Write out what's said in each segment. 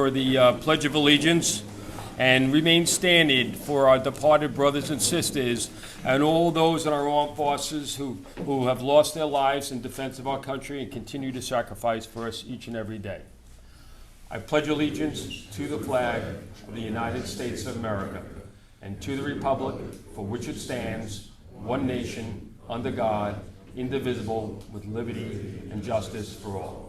For the Pledge of Allegiance and remain standing for our departed brothers and sisters and all those in our armed forces who have lost their lives in defense of our country and continue to sacrifice for us each and every day. I pledge allegiance to the flag of the United States of America and to the republic for which it stands, one nation, under God, indivisible, with liberty and justice for all.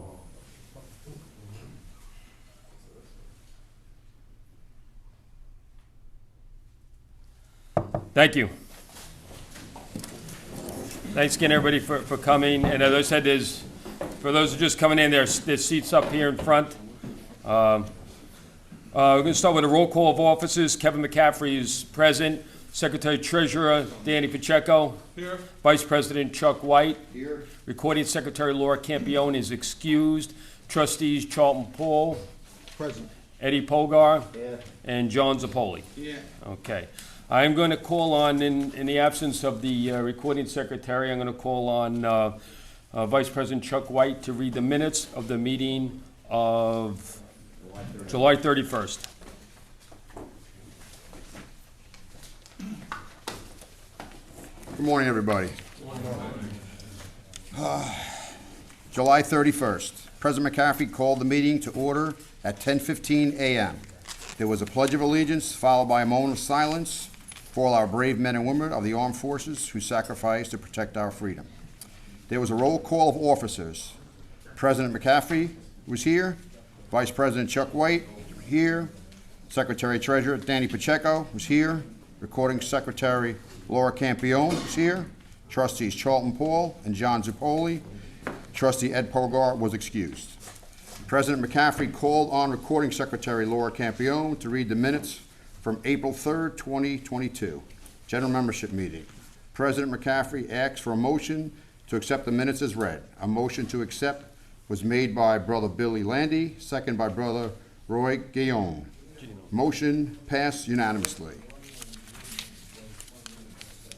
Thank you. Thanks again, everybody, for coming. And as I said, for those who are just coming in, there's seats up here in front. We're going to start with a roll call of officers. Kevin McCaffrey is present. Secretary Treasurer Danny Pacheco. Here. Vice President Chuck White. Here. Recording Secretary Laura Campione is excused. Trustees Charlton Paul. Present. Eddie Polgar. Yeah. And John Zappoli. Yeah. Okay. I'm going to call on, in the absence of the recording secretary, I'm going to call on Vice President Chuck White to read the minutes of the meeting of July 31st. Good morning, everybody. July 31st. President McCaffrey called the meeting to order at 10:15 a.m. There was a Pledge of Allegiance followed by a moment of silence for all our brave men and women of the armed forces who sacrificed to protect our freedom. There was a roll call of officers. President McCaffrey was here. Vice President Chuck White here. Secretary Treasurer Danny Pacheco was here. Recording Secretary Laura Campione was here. Trustees Charlton Paul and John Zappoli. Trustee Ed Polgar was excused. President McCaffrey called on Recording Secretary Laura Campione to read the minutes from April 3rd, 2022, General Membership Meeting. President McCaffrey asks for a motion to accept the minutes as read. A motion to accept was made by Brother Billy Landy, second by Brother Roy Guillaume. Motion passed unanimously.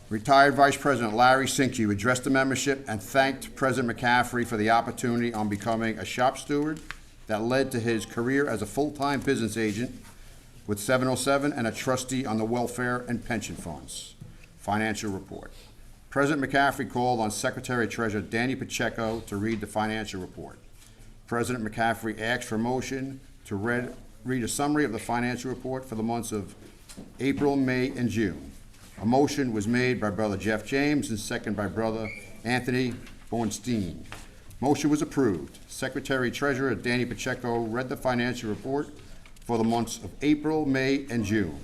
Retired Vice President Larry Sinke addressed the membership and thanked President McCaffrey for the opportunity on becoming a shop steward that led to his career as a full-time business agent with 707 and a trustee on the welfare and pension funds. Financial report. President McCaffrey called on Secretary Treasurer Danny Pacheco to read the financial report. President McCaffrey asked for a motion to read a summary of the financial report for the months of April, May, and June. A motion was made by Brother Jeff James and second by Brother Anthony Bornstein. Motion was approved. Secretary Treasurer Danny Pacheco read the financial report for the months of April, May, and June.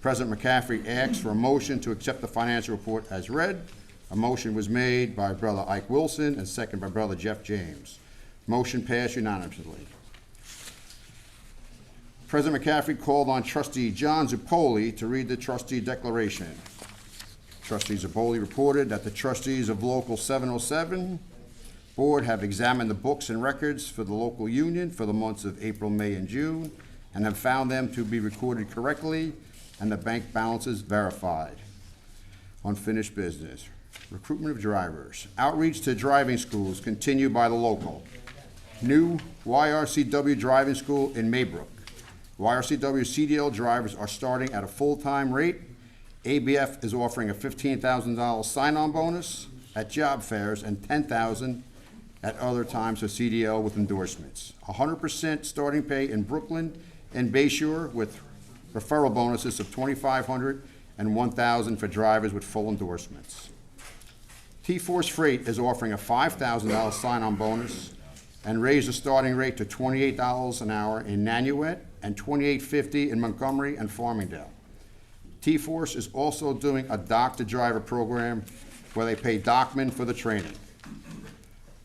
President McCaffrey asked for a motion to accept the financial report as read. A motion was made by Brother Ike Wilson and second by Brother Jeff James. Motion passed unanimously. President McCaffrey called on Trustee John Zappoli to read the trustee declaration. Trustee Zappoli reported that the trustees of Local 707 Board have examined the books and records for the local union for the months of April, May, and June, and have found them to be recorded correctly and the bank balances verified. Unfinished business. Recruitment of drivers. Outreach to driving schools continue by the local. New YRCW driving school in Maybrook. YRCW CDL drivers are starting at a full-time rate. ABF is offering a $15,000 sign-on bonus at job fairs and $10,000 at other times for CDL with endorsements. 100% starting pay in Brooklyn and Bayshore with referral bonuses of $2,500 and $1,000 for drivers with full endorsements. T-Force Freight is offering a $5,000 sign-on bonus and raised the starting rate to $28 an hour in Nanuet and $28.50 in Montgomery and Farmingdale. T-Force is also doing a dock-to-driver program where they pay dockmen for the training.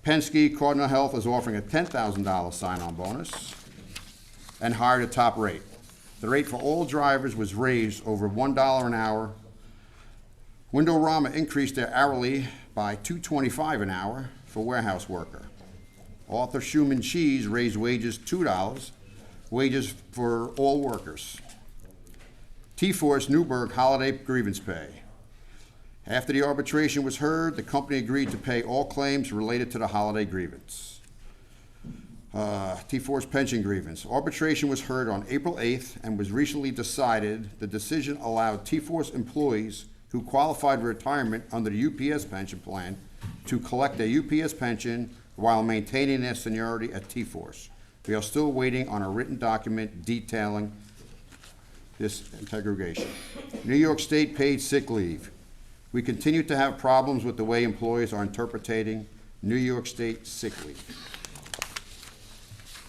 Penske Cardinal Health is offering a $10,000 sign-on bonus and hired a top rate. The rate for all drivers was raised over $1 an hour. Windorama increased their hourly by $2.25 an hour for warehouse worker. Arthur Schumann Cheese raised wages $2, wages for all workers. T-Force Newburgh holiday grievance pay. After the arbitration was heard, the company agreed to pay all claims related to the holiday grievance. T4's pension grievance. Arbitration was heard on April 8th and was recently decided. The decision allowed T4's employees who qualified for retirement under the UPS pension plan to collect a UPS pension while maintaining their seniority at T4's. We are still waiting on a written document detailing this integration. New York State paid sick leave. We continue to have problems with the way employers are interpreting New York State sick leave.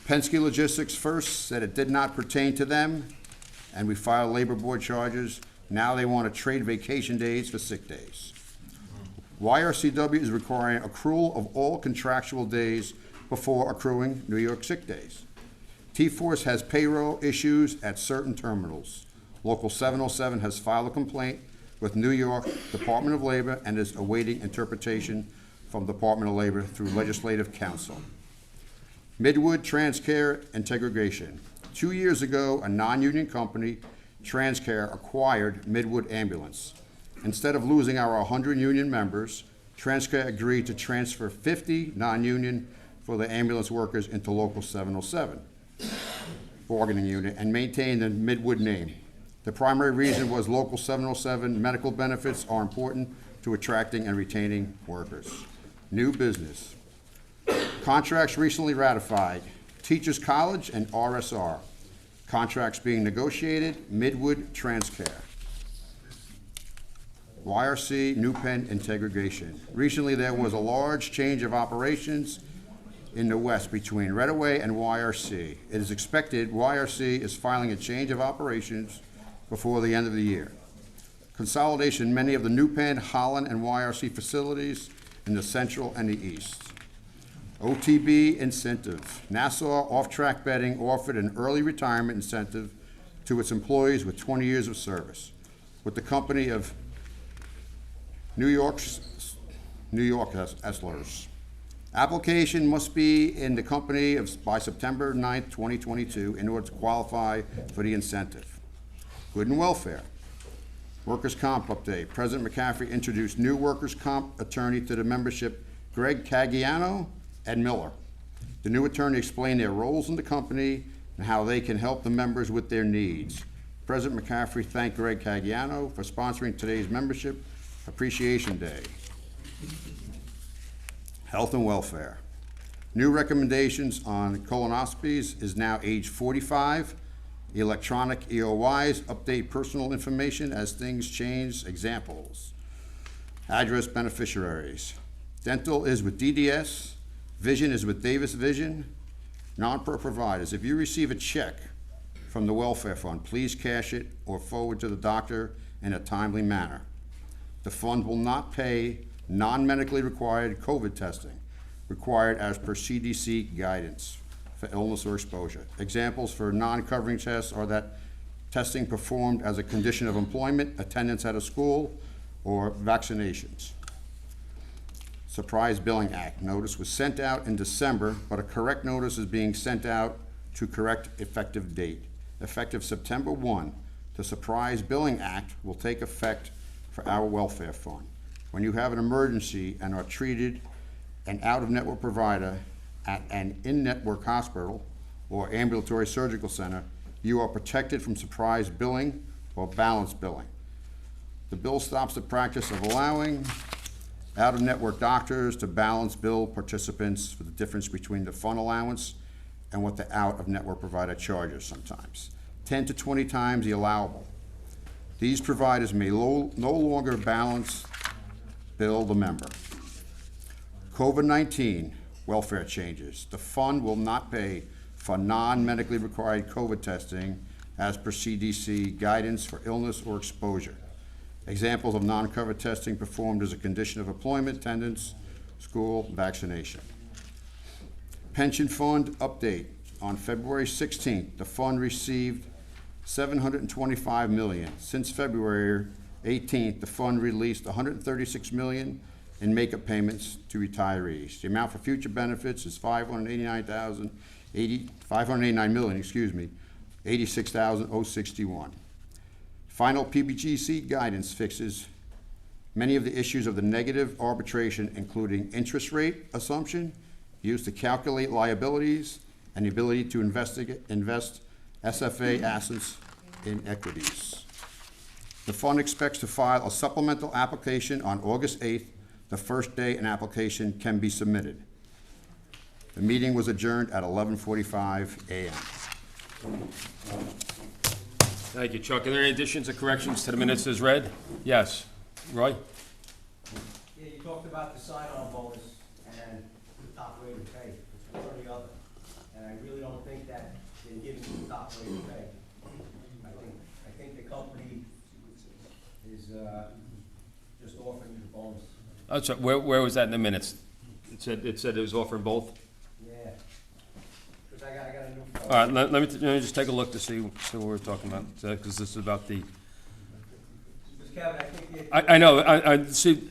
Penske Logistics first said it did not pertain to them, and we filed labor board charges. Now they want to trade vacation days for sick days. YRCW is requiring accrual of all contractual days before accruing New York sick days. T-Force has payroll issues at certain terminals. Local 707 has filed a complaint with New York Department of Labor and is awaiting interpretation from Department of Labor through Legislative Council. Midwood Transcare Integration. 2 years ago, a non-union company, Transcare, acquired Midwood Ambulance. Instead of losing our 100 union members, Transcare agreed to transfer 50 non-union for the ambulance workers into Local 707 bargaining unit and maintain the Midwood name. The primary reason was Local 707 medical benefits are important to attracting and retaining workers. New business. Contracts recently ratified. Teachers College and RSR. Contracts being negotiated, Midwood Transcare. YRC New Penn Integration. Recently there was a large change of operations in the West between Redaway and YRC. It is expected YRC is filing a change of operations before the end of the year. Consolidation in many of the New Penn, Holland, and YRC facilities in the Central and the East. OTB incentive. Nassau Off-Track Betting offered an early retirement incentive to its employees with 20 years of service. With the company of New York Esslers. Application must be in the company by September 9th, 2022 in order to qualify for the incentive. Good and welfare. Workers' comp update. President McCaffrey introduced new workers' comp attorney to the membership, Greg Cagiano and Miller. The new attorney explained their roles in the company and how they can help the members with their needs. President McCaffrey thanked Greg Cagiano for sponsoring today's Membership Appreciation Day. Health and welfare. New recommendations on colonoscopies is now age 45. Electronic EOYs update personal information as things change. Examples. Address beneficiaries. Dental is with DDS. Vision is with Davis Vision. Non-pro providers. If you receive a check from the welfare fund, please cash it or forward to the doctor in a timely manner. The fund will not pay non-medically required COVID testing required as per CDC guidance for illness or exposure. Examples for non-covering tests are that testing performed as a condition of employment, attendance at a school, or vaccinations. Surprise Billing Act. Notice was sent out in December, but a correct notice is being sent out to correct effective date. Effective September 1, the Surprise Billing Act will take effect for our welfare fund. When you have an emergency and are treated an out-of-network provider at an in-network hospital or ambulatory surgical center, you are protected from surprise billing or balance billing. The bill stops the practice of allowing out-of-network doctors to balance bill participants for the difference between the fund allowance and what the out-of-network provider charges sometimes, 10 to 20 times the allowable. These providers may no longer balance bill the member. COVID-19 welfare changes. The fund will not pay for non-medically required COVID testing as per CDC guidance for illness or exposure. Examples of non-covered testing performed as a condition of employment, attendance, school, vaccination. Pension fund update. On February 16th, the fund received $725 million. Since February 18th, the fund released $136 million in makeup payments to retirees. The amount for future benefits is $589,061. Final PBGC guidance fixes many of the issues of the negative arbitration, including interest rate assumption used to calculate liabilities and the ability to invest SFA assets in equities. The fund expects to file a supplemental application on August 8th, the first day an application can be submitted. The meeting was adjourned at 11:45 a.m. Thank you, Chuck. Are there any additions or corrections to the minutes as read? Yes. Roy? Yeah, you talked about the sign-on bonus and the top rate of pay, it's one or the other. And I really don't think that they're giving you the top rate of pay. I think the company is, just offering you the bonus. Oh, sorry, where was that in the minutes? It said it was offering both? Yeah. Because I got a new phone. All right, let me just take a look to see what we're talking about, because this is about the, Because Kevin, I think you. I know, I see,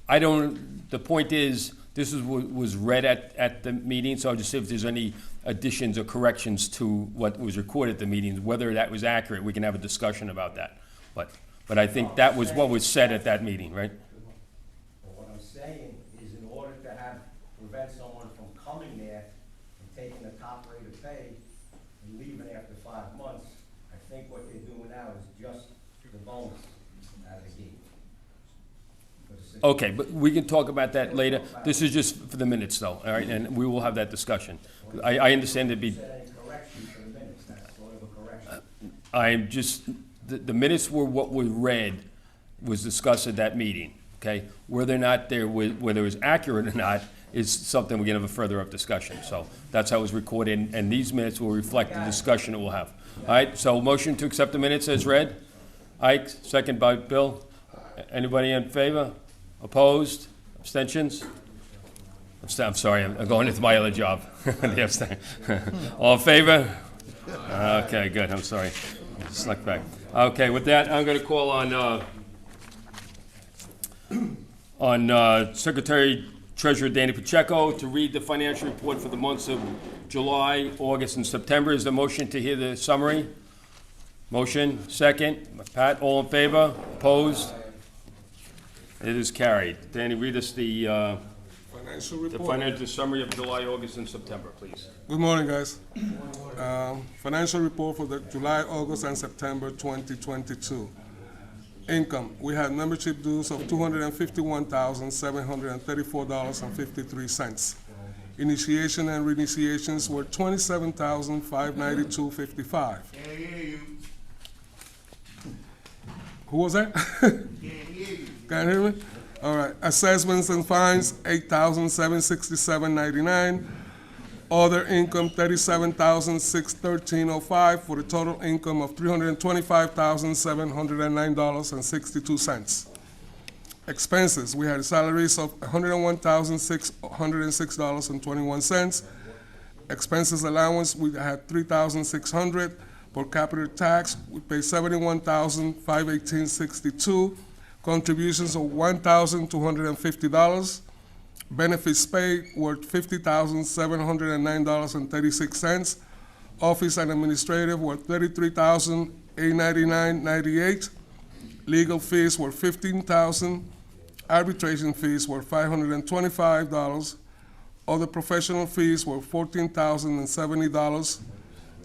I don't, the point is, this is what was read at the meeting, so I'll just see if there's any additions or corrections to what was recorded at the meeting. Whether that was accurate, we can have a discussion about that. But I think that was what was said at that meeting, right? But what I'm saying is in order to prevent someone from coming there and taking the top rate of pay and leaving after 5 months, I think what they're doing now is just the bonus out of the gate. Okay, but we can talk about that later. This is just for the minutes, though, all right? And we will have that discussion. I understand it'd be, Said any corrections to the minutes, that's sort of a correction. I'm just, the minutes were what was read, was discussed at that meeting, okay? Whether or not whether it was accurate or not is something we're gonna have a further up discussion. So that's how it was recorded, and these minutes will reflect the discussion that we'll have. All right, so motion to accept the minutes as read. Ike, second by Bill. Anybody in favor? Opposed? Abstentions? I'm sorry, I'm going into my other job. The abstain. All in favor? Okay, good, I'm sorry. Snuck back. Okay, with that, I'm gonna call on Secretary Treasurer Danny Pacheco to read the financial report for the months of July, August, and September. Is the motion to hear the summary? Motion, second. Pat, all in favor? Opposed? It is carried. Danny, read us the Financial the report. financial summary of July, August, and September, please. Good morning, guys. Financial report for the July, August, and September 2022. Income, we had membership dues of $251,734.53. Initiation and reinitiations were $27,592.55. Who was that? Can't hear me? All right. Assessments and fines, $8,767.99. Other income, $37,613.05 for a total income of $325,709.62. Expenses, we had salaries of $101,606.21. Expenses allowance, we had $3,600. For capital tax, we pay $71,518.62. Contributions of $1,250. Benefits paid were $50,709.36. Office and administrative were $33,899.98. Legal fees were $15,000. Arbitration fees were $525. Other professional fees were $14,070.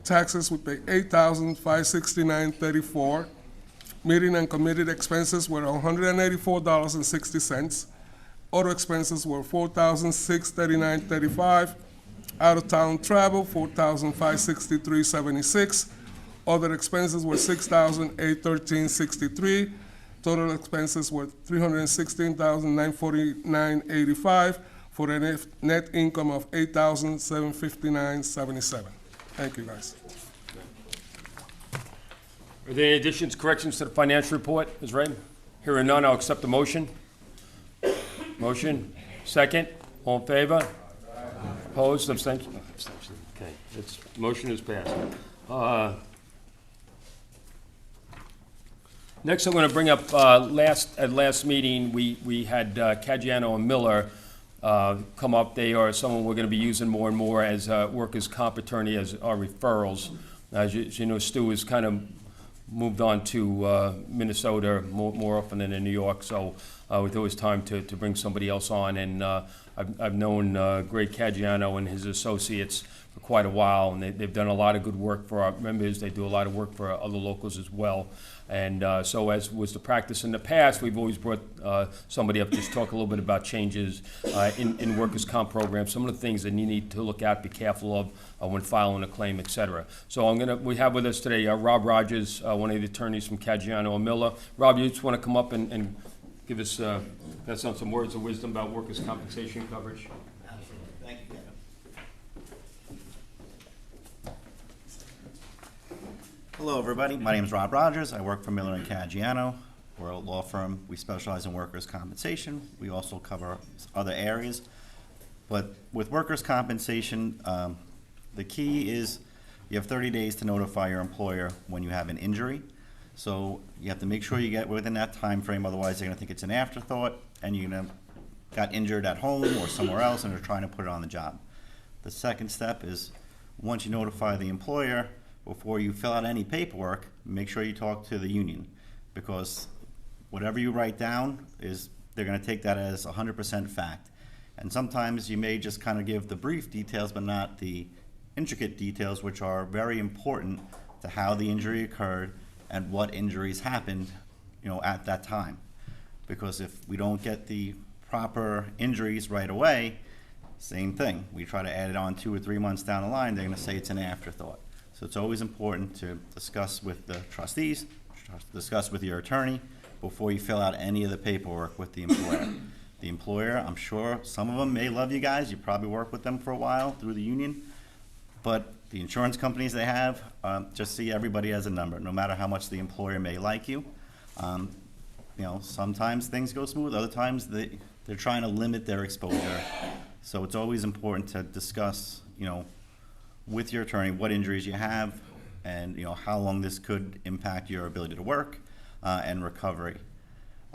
Taxes, we pay $8,569.34. Meeting and committee expenses were $184.60. Auto expenses were $4,639.35. Out-of-town travel, $4,563.76. Other expenses were $6,813.63. Total expenses were $316,949.85 for a net income of $8,759.77. Thank you, guys. Are there any additions, corrections to the financial report as read? Hearing none, I'll accept the motion. Motion, second, all in favor? Opposed, abstention? Abstention. Okay, motion is passed. Next, I'm going to bring up, at last meeting, we had Caggiano and Miller come up. They are someone we're going to be using more and more as workers' comp attorney as our referrals. As you know, Stu has kind of moved on to Minnesota more often than in New York, so we thought it was time to bring somebody else on. And I've known Greg Caggiano and his associates quite a while, and they've done a lot of good work for our members. They do a lot of work for other locals as well. And so as was the practice in the past, we've always brought somebody up just to talk a little bit about changes in workers' comp programs, some of the things that you need to look at, be careful of when filing a claim, et cetera. So we have with us today Rob Rogers, one of the attorneys from Caggiano and Miller. Rob, you just want to come up and give us pass on some words of wisdom about workers' compensation coverage? Absolutely. Thank you, Kevin. Hello, everybody. My name is Rob Rogers. I work for Miller and Caggiano. We're a law firm. We specialize in workers' compensation. We also cover other areas. But with workers' compensation, the key is you have 30 days to notify your employer when you have an injury. So you have to make sure you get within that time frame, otherwise they're going to think it's an afterthought and you're going to got injured at home or somewhere else and they're trying to put it on the job. The second step is once you notify the employer, before you fill out any paperwork, make sure you talk to the union, because whatever you write down they're going to take that as 100% fact. And sometimes you may just kind of give the brief details but not the intricate details, which are very important to how the injury occurred and what injuries happened, at that time. Because if we don't get the proper injuries right away, same thing. We try to add it on 2 or 3 months down the line, they're going to say it's an afterthought. So it's always important to discuss with the trustees, discuss with your attorney before you fill out any of the paperwork with the employer. The employer, I'm sure some of them may love you guys. You probably work with them for a while through the union. But the insurance companies they have just see everybody as a number, no matter how much the employer may like you. Sometimes things go smooth, other times they're trying to limit their exposure. So it's always important to discuss, with your attorney what injuries you have and, how long this could impact your ability to work and recovery.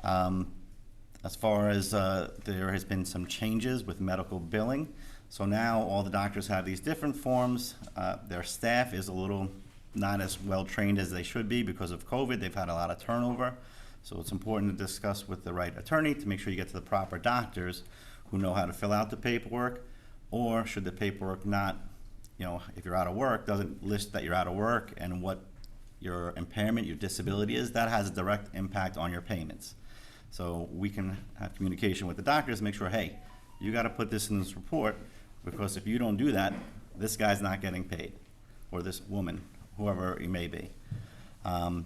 As far as there has been some changes with medical billing. So now all the doctors have these different forms. Their staff is a little not as well trained as they should be because of COVID. They've had a lot of turnover. So it's important to discuss with the right attorney to make sure you get to the proper doctors who know how to fill out the paperwork, or should the paperwork not, if you're out of work, doesn't list that you're out of work and what your impairment, your disability is, that has a direct impact on your payments. So we can have communication with the doctors, make sure, hey, you got to put this in this report, because if you don't do that, this guy's not getting paid, or this woman, whoever it may be. The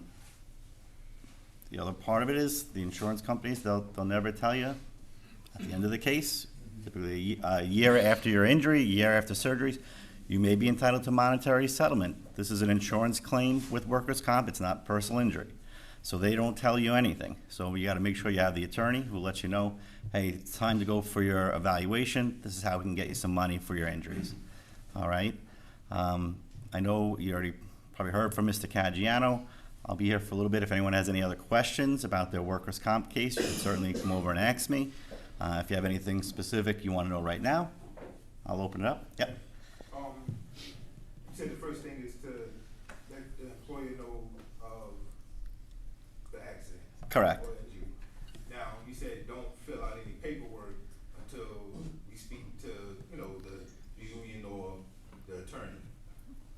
other part of it is the insurance companies, they'll never tell you at the end of the case, typically a year after your injury, a year after surgeries, you may be entitled to monetary settlement. This is an insurance claim with workers' comp, it's not personal injury. So they don't tell you anything. So you got to make sure you have the attorney who lets you know, hey, it's time to go for your evaluation. This is how we can get you some money for your injuries. All right? I know you already probably heard from Mr. Caggiano. I'll be here for a little bit. If anyone has any other questions about their workers' comp case, you can certainly come over and ask me. If you have anything specific you want to know right now, I'll open it up. Yep. You said the first thing is to let the employer know of the accident. Correct. Or injury. Now, you said don't fill out any paperwork until we speak to, the union or the attorney.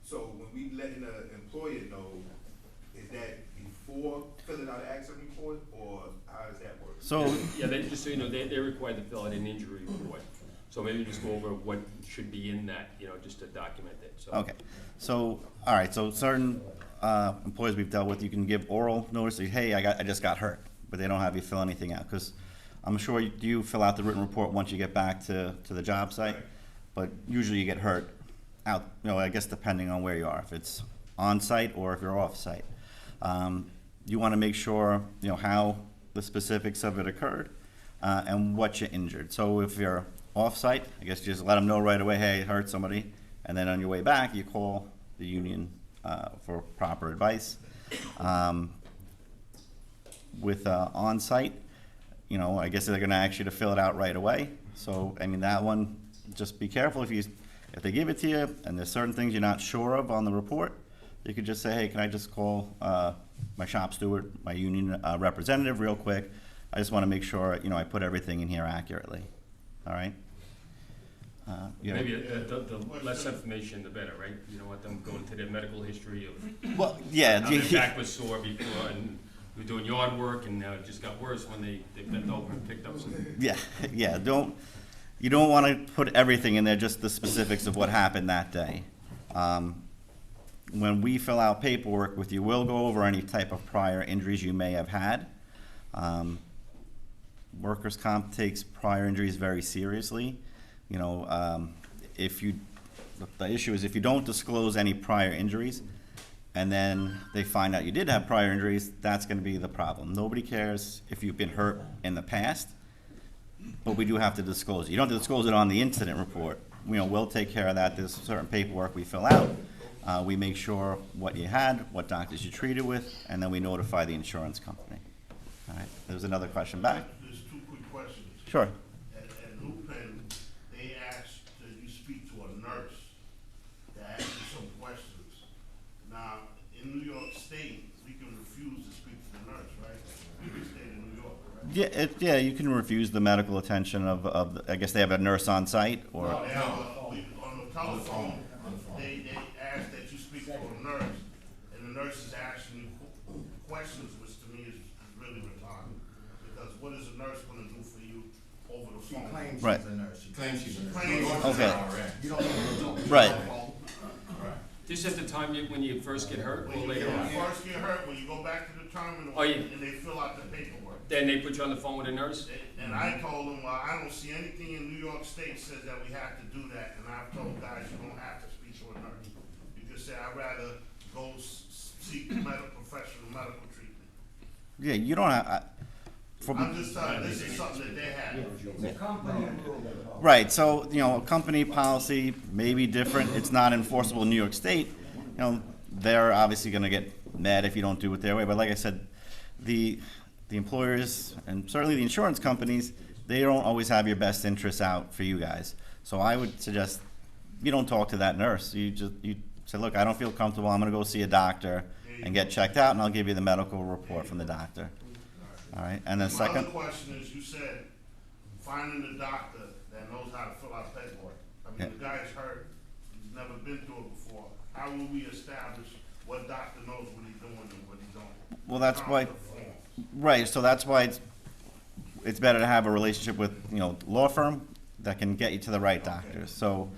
So when we letting the employer know, is that before filling out an accident report, or how does that work? So, Yeah, just so you know, they're required to fill out an injury report. So maybe just go over what should be in that, just to document it, so. okay. So, all right, so certain employees we've dealt with, you can give oral notice, that, hey, I just got hurt, but they don't have you fill anything out, because I'm sure you fill out the written report once you get back to the job site, Right. but usually you get hurt out, I guess depending on where you are, if it's on-site or if you're off-site. You want to make sure, how the specifics of it occurred and what you injured. So if you're off-site, I guess you just let them know right away, hey, I hurt somebody, and then on your way back, you call the union for proper advice. With on-site, I guess they're going to ask you to fill it out right away. So, that one, just be careful if they give it to you and there's certain things you're not sure of on the report, you could just say, hey, can I just call my shop steward, my union representative real quick. I just want to make sure, I put everything in here accurately. All right? you know. Maybe the less information, the better, right? You don't want them going to their medical history of Well, yeah, how their back was sore before, and we're doing yard work, and now it just got worse when they bent over and picked up some. yeah, yeah, you don't want to put everything in there, just the specifics of what happened that day. When we fill out paperwork with you, we'll go over any type of prior injuries you may have had. Workers' comp takes prior injuries very seriously. You know, the issue is if you don't disclose any prior injuries, and then they find out you did have prior injuries, that's gonna be the problem. Nobody cares if you've been hurt in the past, but we do have to disclose it. You don't have to disclose it on the incident report. You know, we'll take care of that. There's certain paperwork we fill out. We make sure what you had, what doctors you treated with, and then we notify the insurance company. All right, there's another question back. There's two quick questions. Sure. At Lupin, they asked that you speak to a nurse to ask you some questions. Now, in New York State, we can refuse to speak to the nurse, right? In the state of New York, right? Yeah, you can refuse the medical attention of I guess they have a nurse on site, or, No, they have on the telephone, they ask that you speak to a nurse, and the nurse is asking you questions, which to me is really retarded. Because what is a nurse gonna do for you over the She phone? claims Right. she's a nurse. She claims she's a nurse. Claims- Okay. You don't know. Right. Just at the time when you first get hurt, or When later you on? first get hurt, when you go back to the terminal, Oh, yeah. and they fill out the paperwork. Then they put you on the phone with a nurse? And I told them, well, I don't see anything in New York State says that we have to do that, and I've told guys you don't have to speak to a nurse. You can say, I'd rather go seek professional medical treatment. yeah, you don't have, I'm just telling you, this is something that they have. It's a company rule. right, so, you know, company policy may be different, it's not enforceable in New York State. You know, they're obviously gonna get mad if you don't do it their way, but like I said, the employers, and certainly the insurance companies, they don't always have your best interests out for you guys. So I would suggest, you don't talk to that nurse, you say, look, I don't feel comfortable, I'm gonna go see a doctor and get checked out, and I'll give you the medical report from the doctor. All right, and then My second, other question is, you said finding a doctor that knows how to fill out paperwork. I Yeah. mean, the guy's hurt, he's never been through it before. How will we establish what doctor knows what he's doing and what he don't? well, that's why, On the form. right, so that's why it's better to have a relationship with, you know, law firm that can get you to the right doctors. So,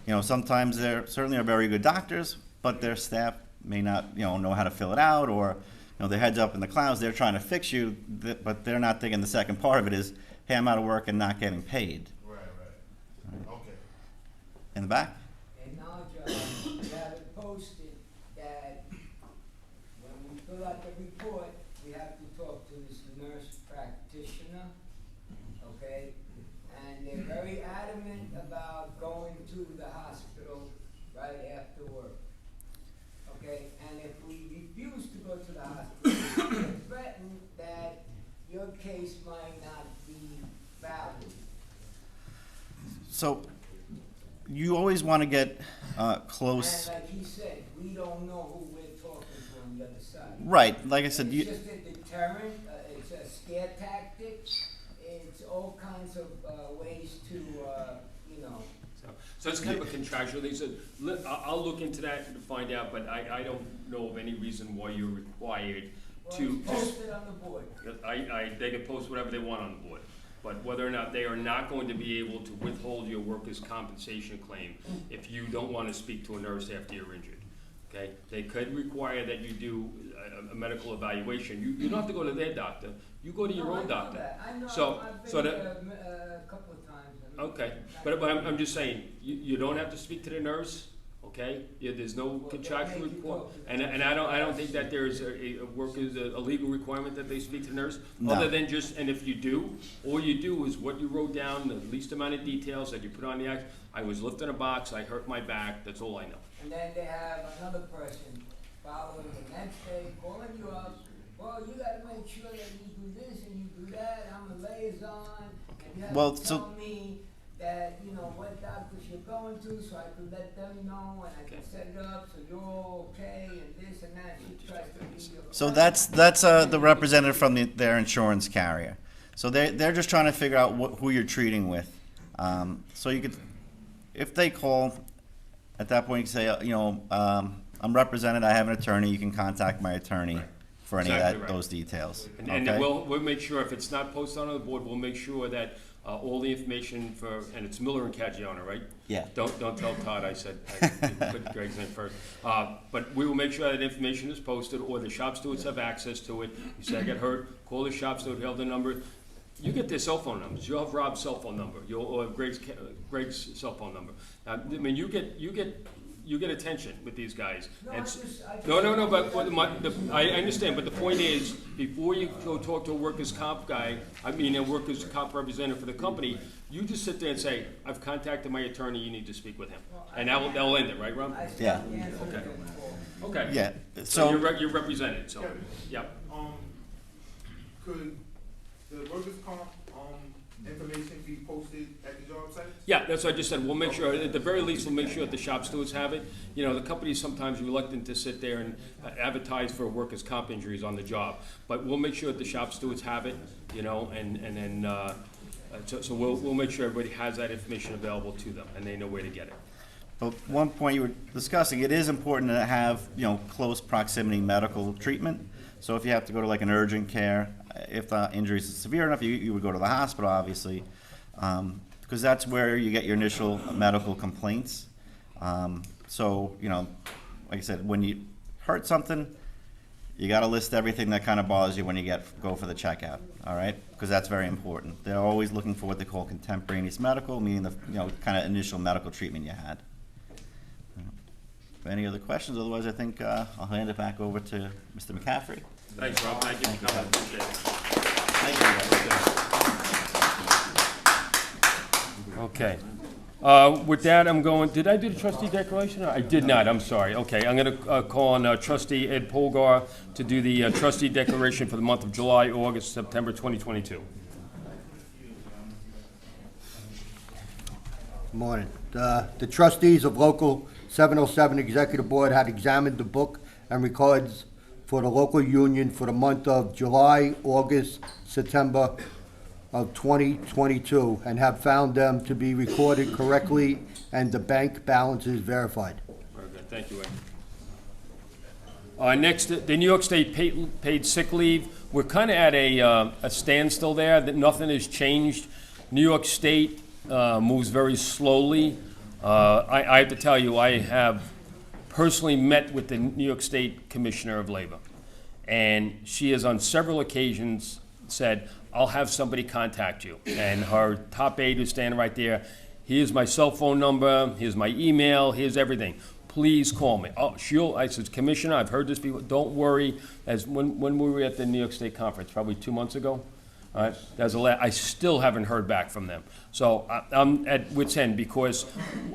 you know, sometimes there certainly are very good doctors, but their staff may not, you know how to fill it out, or, you know, their head's up in the clouds, they're trying to fix you, but they're not thinking the second part of it is, hey, I'm out of work and not getting paid. Right, okay. In the back? And now, John, you have it posted that when we fill out the report, we have to talk to this nurse practitioner, okay? And they're very adamant about going to the hospital right after work, okay? And if we refuse to go to the hospital, we threaten that your case might not be valid. So, you always want to get close. And like he said, we don't know who we're talking to on the other side. Right, like I said, It's you, just a deterrent, it's a scare tactic, it's all kinds of ways to, you know. So it's kind of a contractual thing, so I'll look into that to find out, but I don't know of any reason why you're required Well, to. it's posted on the board. They can post whatever they want on the board, but whether or not they are not going to be able to withhold your workers' compensation claim if you don't want to speak to a nurse after you're injured, okay? They could require that you do a medical evaluation. You don't have to go to their doctor, you go to your No, I own know doctor. that. I know, So- I've so been that- there a couple of times. I mean, Okay, but I'm just saying, you don't have to speak to the nurse, okay? There's no Well, contractual they make you requirement, talk to and them. I don't think that there's a legal requirement that they speak to the nurse. No. Other than just, and if you do, all you do is what you wrote down, the least amount of details that you put on the act. I was lifting a box, I hurt my back, that's all I know. And then they have another person following the next day, calling you up, well, you gotta make sure that you do this and you do that, I'm a liaison, and you have Well, to so- tell me that, you know, what doctors you're going to, so I could let them know, and I can set it up, so you're all okay, and this and that, she tries to be your. so that's the representative from their insurance carrier. So they're just trying to figure out who you're treating with. So you could, if they call, at that point, you say, I'm represented, I have an attorney, you can contact my attorney for any of Exactly right. those details. And Okay? we'll make sure, if it's not posted on the board, we'll make sure that all the information and it's Miller and Caggiano, right? Yeah. Don't tell Todd I said, I put Greg's name first. But we will make sure that information is posted, or the shop stewards have access to it. You say, I get hurt, call the shop steward, he'll have the number. You get their cell phone numbers. You'll have Rob's cell phone number. You'll have Greg's cell phone number. I mean, you get attention with these guys. No, And I s- just- No, but I understand, but the point is, before you go talk to a workers' comp guy, a workers' comp representative for the company, you just sit there and say, I've contacted my attorney, you need to speak with him. And that'll end it, right, Rob? I Yeah. stopped answering Okay. the call. Okay. Yeah, So so, you're represented, so, yeah. Could the workers' comp, information be posted at the job sites? Yeah, that's what I just said. We'll make sure, at the very least, we'll make sure that the shop stewards have it. You know, the company's sometimes reluctant to sit there and advertise for workers' comp injuries on the job. But we'll make sure that the shop stewards have it, and then, so we'll make sure everybody has that information available to them, and they know where to get it. but one point you were discussing, it is important to have, close proximity medical treatment. So if you have to go to like an urgent care, if the injury is severe enough, you would go to the hospital, obviously, because that's where you get your initial medical complaints. So, like I said, when you hurt something, you got to list everything that kind of bothers you when you go for the checkout, all right? Because that's very important. They're always looking for what they call contemporaneous medical, meaning the kind of initial medical treatment you had. Any other questions? Otherwise, I think I'll hand it back over to Mr. McCaffrey. Thanks, Rob. Thank you for coming. Appreciate it. Thank you. Okay. With that, I'm going, did I do the trustee declaration? I did not, I'm sorry. Okay, I'm going to call on trustee Ed Polgar to do the trustee declaration for the month of July, August, September 2022. Morning. The trustees of Local 707 Executive Board had examined the book and records for the local union for the month of July, August, September of 2022, and have found them to be recorded correctly and the bank balances verified. Very good, thank you, Ed. Next, the New York State paid sick leave. We're kind of at a standstill there, that nothing has changed. New York State moves very slowly. I have to tell you, I have personally met with the New York State Commissioner of Labor, and she has on several occasions said, I'll have somebody contact you. And her top aide is standing right there. Here's my cell phone number, here's my email, here's everything. Please call me. I said, Commissioner, I've heard this before, don't worry. As when we were at the New York State conference, probably 2 months ago, all right, I still haven't heard back from them. So I'm at wit's end, because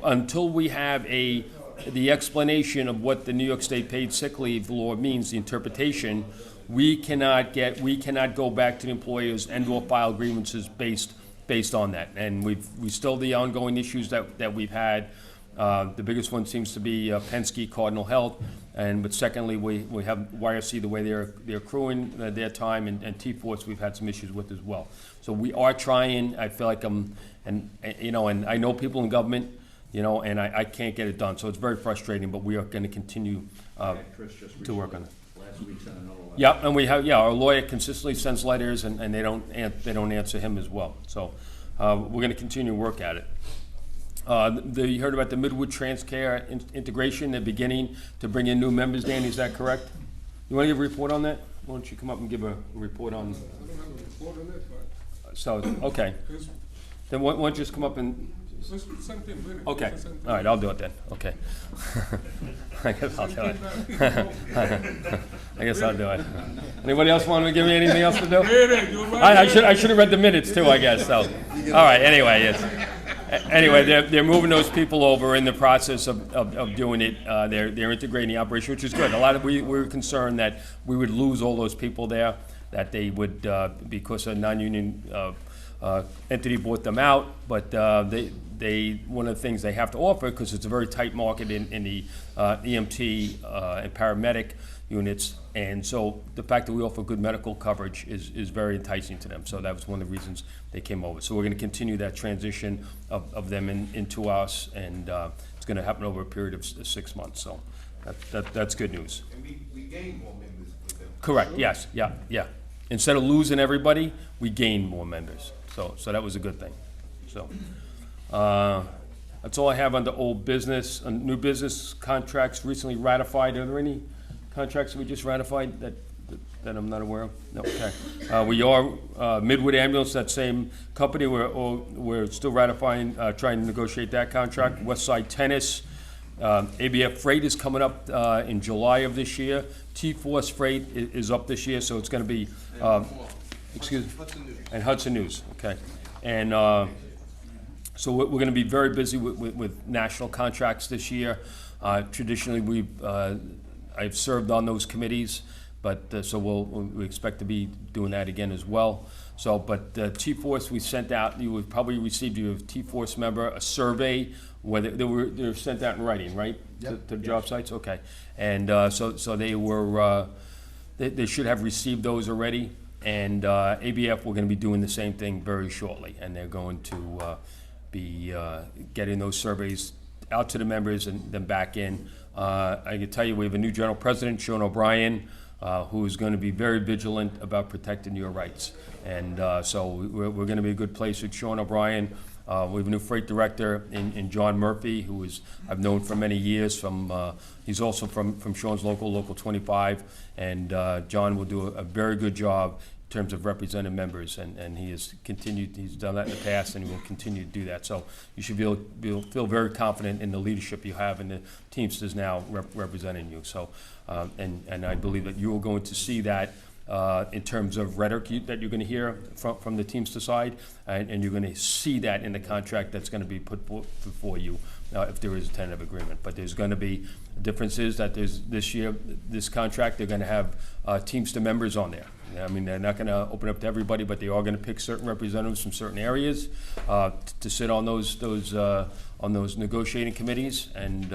until we have the explanation of what the New York State paid sick leave law means, the interpretation, we cannot go back to the employers and/or file grievances based on that. And we still the ongoing issues that we've had. The biggest one seems to be Penske Cardinal Health, but secondly, we have YFC, the way they're accruing their time, and T-Force we've had some issues with as well. So we are trying. I feel like and I know people in government, and I can't get it done. So it's very frustrating, but we are going to continue to work on it. Yeah, and we have, our lawyer consistently sends letters, and they don't answer him as well. So we're going to continue to work at it. You heard about the Midwood Transcare integration. They're beginning to bring in new members, Danny, is that correct? You want to give a report on that? Why don't you come up and give a report on, I don't have a report on it, but so, okay. it's, Then why don't you just come up and, it's the same thing, really. okay, It's the same thing. all right, I'll do it then, okay. I guess I'll do it. I guess I'll do it. Anybody else want to give me anything else to do? Hey, you're right. I should have read the minutes too, I guess, so. All right, anyway, yes. Anyway, they're moving those people over in the process of doing it. They're integrating the operation, which is good. We were concerned that we would lose all those people there, that they would, because a non-union entity bought them out, but one of the things they have to offer, because it's a very tight market in the EMT and paramedic, units. And so the fact that we offer good medical coverage is very enticing to them. So that was one of the reasons they came over. So we're gonna continue that transition of them into us, and it's gonna happen over a period of 6 months. So that's good news. And we gain more members with them. Correct, yes, yeah. Instead of losing everybody, we gained more members. So that was a good thing. So, that's all I have under old business. New business contracts recently ratified. Are there any contracts that we just ratified that I'm not aware of? No, okay. We are, Midwood Ambulance, that same company, we're still ratifying, trying to negotiate that contract. West Side Tennis, ABF Freight is coming up in July of this year. T-Force Freight is up this year, so it's gonna be, excuse me? And Hudson News, okay. And so we're going to be very busy with national contracts this year. Traditionally, I've served on those committees, but so we expect to be doing that again as well. So, but T-Force, we sent out, you would probably received, you a T-Force member, a survey, whether they were sent out in writing, right? Yep. To the job sites, okay. And so they were, they should have received those already. And ABF, we're going to be doing the same thing very shortly, and they're going to be getting those surveys out to the members and then back in. I can tell you we have a new general president, Sean O'Brien, who is going to be very vigilant about protecting your rights. And so we're going to be a good place with Sean O'Brien. We have a new freight director in John Murphy, who I've known for many years. He's also from Sean's Local 25, and John will do a very good job in terms of representing members, and he has continued. He's done that in the past, and he will continue to do that. So you should feel very confident in the leadership you have in the Teamsters now representing you. So and I believe that you are going to see that. In terms of rhetoric that you're going to hear from the Teamster side, and you're going to see that in the contract that's going to be put before you if there is a tentative agreement. But there's going to be differences that there's this year, this contract, they're going to have Teamster members on there. I mean, they're not going to open up to everybody, but they are going to pick certain representatives from certain areas to sit on those negotiating committees. And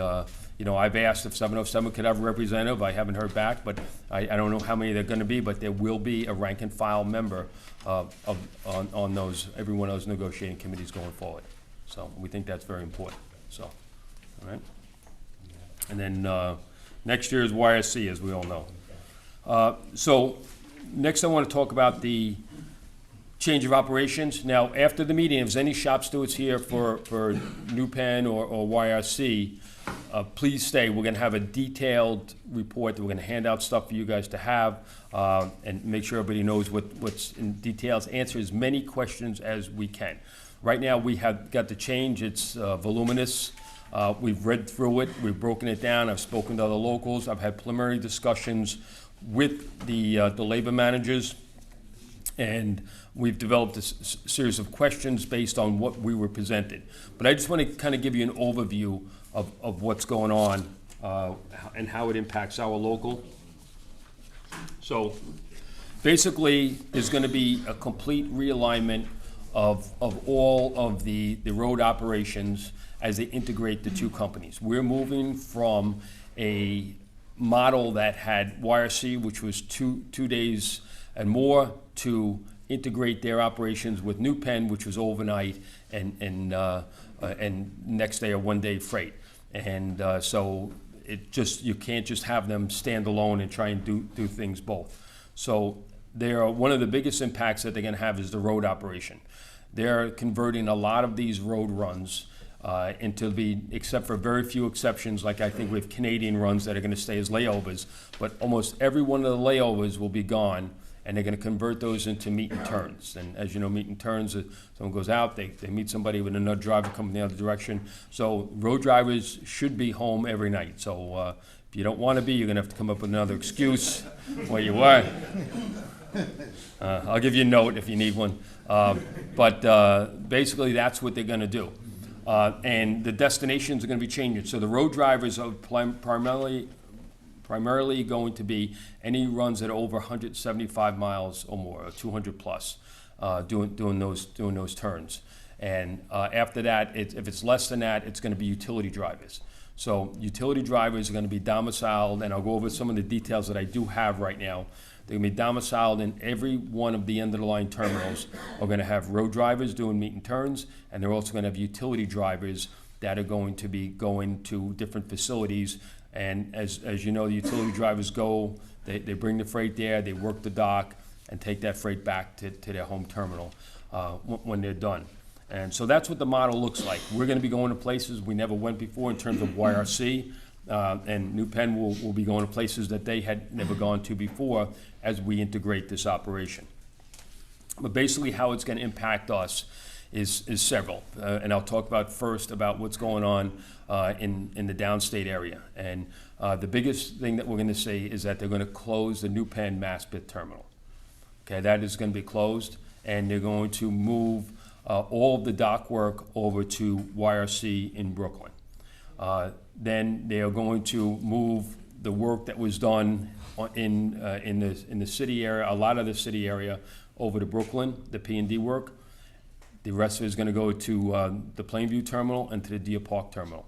you know, I've asked if 707 could have a representative. I haven't heard back, but I don't know how many they're going to be. But there will be a rank and file member on every one of those negotiating committees going forward. So we think that's very important. So, all right. And then next year is YSC, as we all know. So next I want to talk about the change of operations. Now, after the meeting, if there's any shop stewards here for New Penn or YRC, please stay. We're going to have a detailed report that we're going to hand out stuff for you guys to have and make sure everybody knows what's in details, answer as many questions as we can. Right now, we have got the change. It's voluminous. We've read through it. We've broken it down. I've spoken to other locals. I've had preliminary discussions with the labor managers. And we've developed a series of questions based on what we were presented. But I just want to kind of give you an overview of what's going on and how it impacts our local. So basically, there's going to be a complete realignment of all of the road operations as they integrate the two companies. We're moving from a model that had YRC, which was two days and more, to integrate their operations with New Penn, which was overnight, and next day or 1 day freight. And so you can't just have them stand alone and try and do things both. So one of the biggest impacts that they're going to have is the road operation. They're converting a lot of these road runs except for very few exceptions, like I think we have Canadian runs that are going to stay as layovers, but almost every one of the layovers will be gone, and they're going to convert those into meet and turns. And as you know, meet and turns, someone goes out, they meet somebody with another driver coming the other direction. So road drivers should be home every night. So if you don't want to be, you're going to have to come up with another excuse where you are. I'll give you a note if you need one. But basically, that's what they're going to do. And the destinations are going to be changing. So the road drivers are primarily going to be any runs that are over 175 miles or more, or 200 plus, doing those turns. And after that, if it's less than that, it's going to be utility drivers. So utility drivers are gonna be domiciled, and I'll go over some of the details that I do have right now. They're gonna be domiciled in every one of the end-of-the-line terminals. Are gonna have road drivers doing meet and turns, and they're also gonna have utility drivers that are going to be going to different facilities. And as you know, the utility drivers go, they bring the freight there, they work the dock, and take that freight back to their home terminal when they're done. And so that's what the model looks like. We're gonna be going to places we never went before in terms of YRC, and New Penn will be going to places that they had never gone to before as we integrate this operation. But basically how it's gonna impact us is several. And I'll talk about first about what's going on in the downstate area. And the biggest thing that we're gonna see is that they're gonna close the New Penn Maspeth terminal. Okay, that is gonna be closed, and they're going to move all of the dock work over to YRC in Brooklyn. Then they are going to move the work that was done in the city area, a lot of the city area, over to Brooklyn, the P&D work. The rest of it is gonna go to the Plainview terminal and to the Deer Park terminal.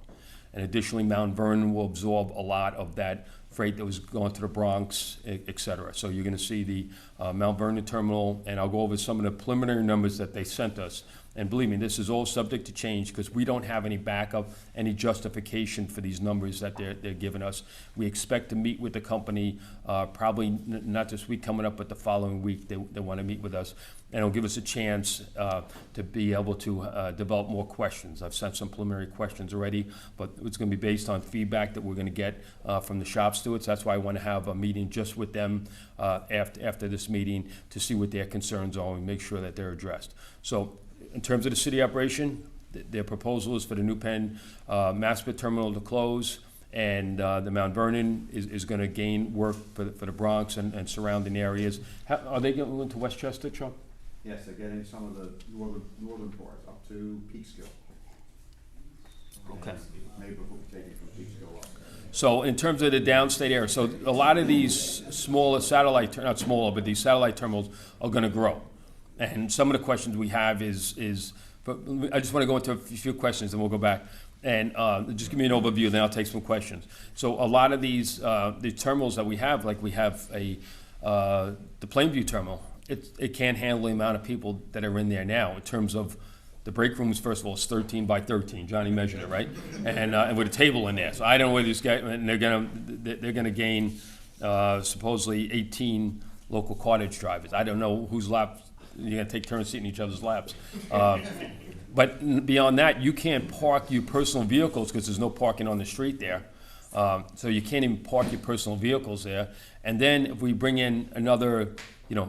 And additionally, Mount Vernon will absorb a lot of that freight that was going to the Bronx, et cetera. So you're gonna see the Mount Vernon terminal, and I'll go over some of the preliminary numbers that they sent us. And believe me, this is all subject to change because we don't have any backup, any justification for these numbers that they're giving us. We expect to meet with the company probably not this week coming up, but the following week they want to meet with us. And it'll give us a chance to be able to develop more questions. I've sent some preliminary questions already, but it's going to be based on feedback that we're going to get from the shop stewards. That's why I want to have a meeting just with them after this meeting to see what their concerns are and make sure that they're addressed. So in terms of the city operation, their proposal is for the New Penn Maspeth terminal to close, and the Mount Vernon is going to gain work for the Bronx and surrounding areas. Are they going to Westchester, Chuck? Yes, they're getting some of the northern parts up to Peekskill. Okay. Maybe we'll be taking from Peekskill up. So in terms of the downstate area, so a lot of these smaller satellite, not smaller, but these satellite terminals are going to grow. And some of the questions we have but I just want to go into a few questions and we'll go back. And just give me an overview, then I'll take some questions. So a lot of these the terminals that we have, like we have the Plainview terminal, it can't handle the amount of people that are in there now in terms of the break rooms. First of all, it's 13 by 13. Johnny measured it, right? And with a table in there. So I don't know where these guys, and they're gonna gain supposedly 18 local cottage drivers. I don't know whose laps. You're gonna take turns sitting in each other's laps. But beyond that, you can't park your personal vehicles because there's no parking on the street there. So you can't even park your personal vehicles there. And then if we bring in another,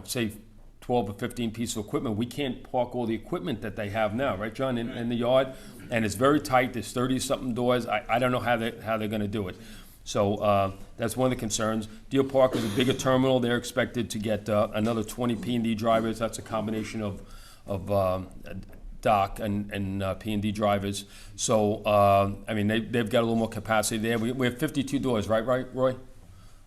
say 12 or 15 pieces of equipment, we can't park all the equipment that they have now, right, John, in the yard? And it's very tight. There's 30-something doors. I don't know how they're gonna do it. So that's one of the concerns. Deer Park is a bigger terminal. They're expected to get another 20 P&D drivers. That's a combination of dock and P&D drivers. So, I mean, they've got a little more capacity there. We have 52 doors, right, Roy?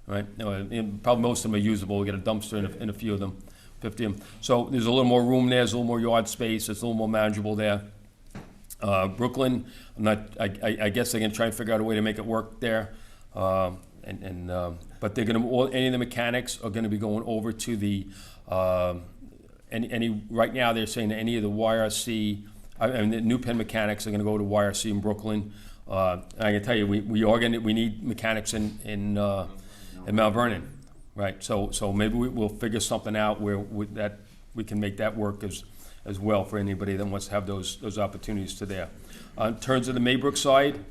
Right? And probably most of them are usable. We got a dumpster in a few of them, 50 of them. So there's a little more room there. There's a little more yard space. It's a little more manageable there. Brooklyn, I guess they're going to try and figure out a way to make it work there. But they're going to, any of the mechanics are going to be going over to the, right now they're saying that any of the YRC, the New Penn mechanics are going to go to YRC in Brooklyn. I can tell you, we need mechanics in Mount Vernon, right? So maybe we'll figure something out where we can make that work as well for anybody that wants to have those opportunities to there. In terms of the Maybrook side,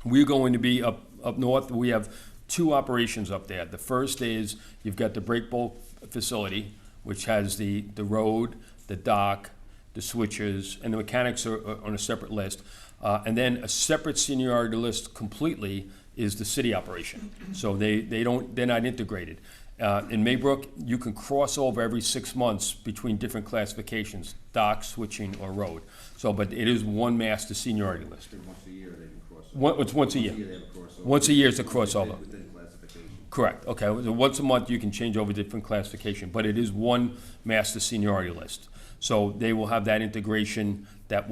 we're going to be up north. We have two operations up there. The first is you've got the break bulk facility, which has the road, the dock, the switches, and the mechanics are on a separate list. And then a separate seniority list completely is the city operation. So they're not integrated. In Maybrook, you can cross over every 6 months between different classifications, dock, switching, or road. But it is one master seniority list. Once a year they can cross over. It's once a year. They have a crossover. Once a year is a crossover. Within classification. Correct, okay. So once a month, you can change over different classification, but it is one master seniority list. So they will have that integration that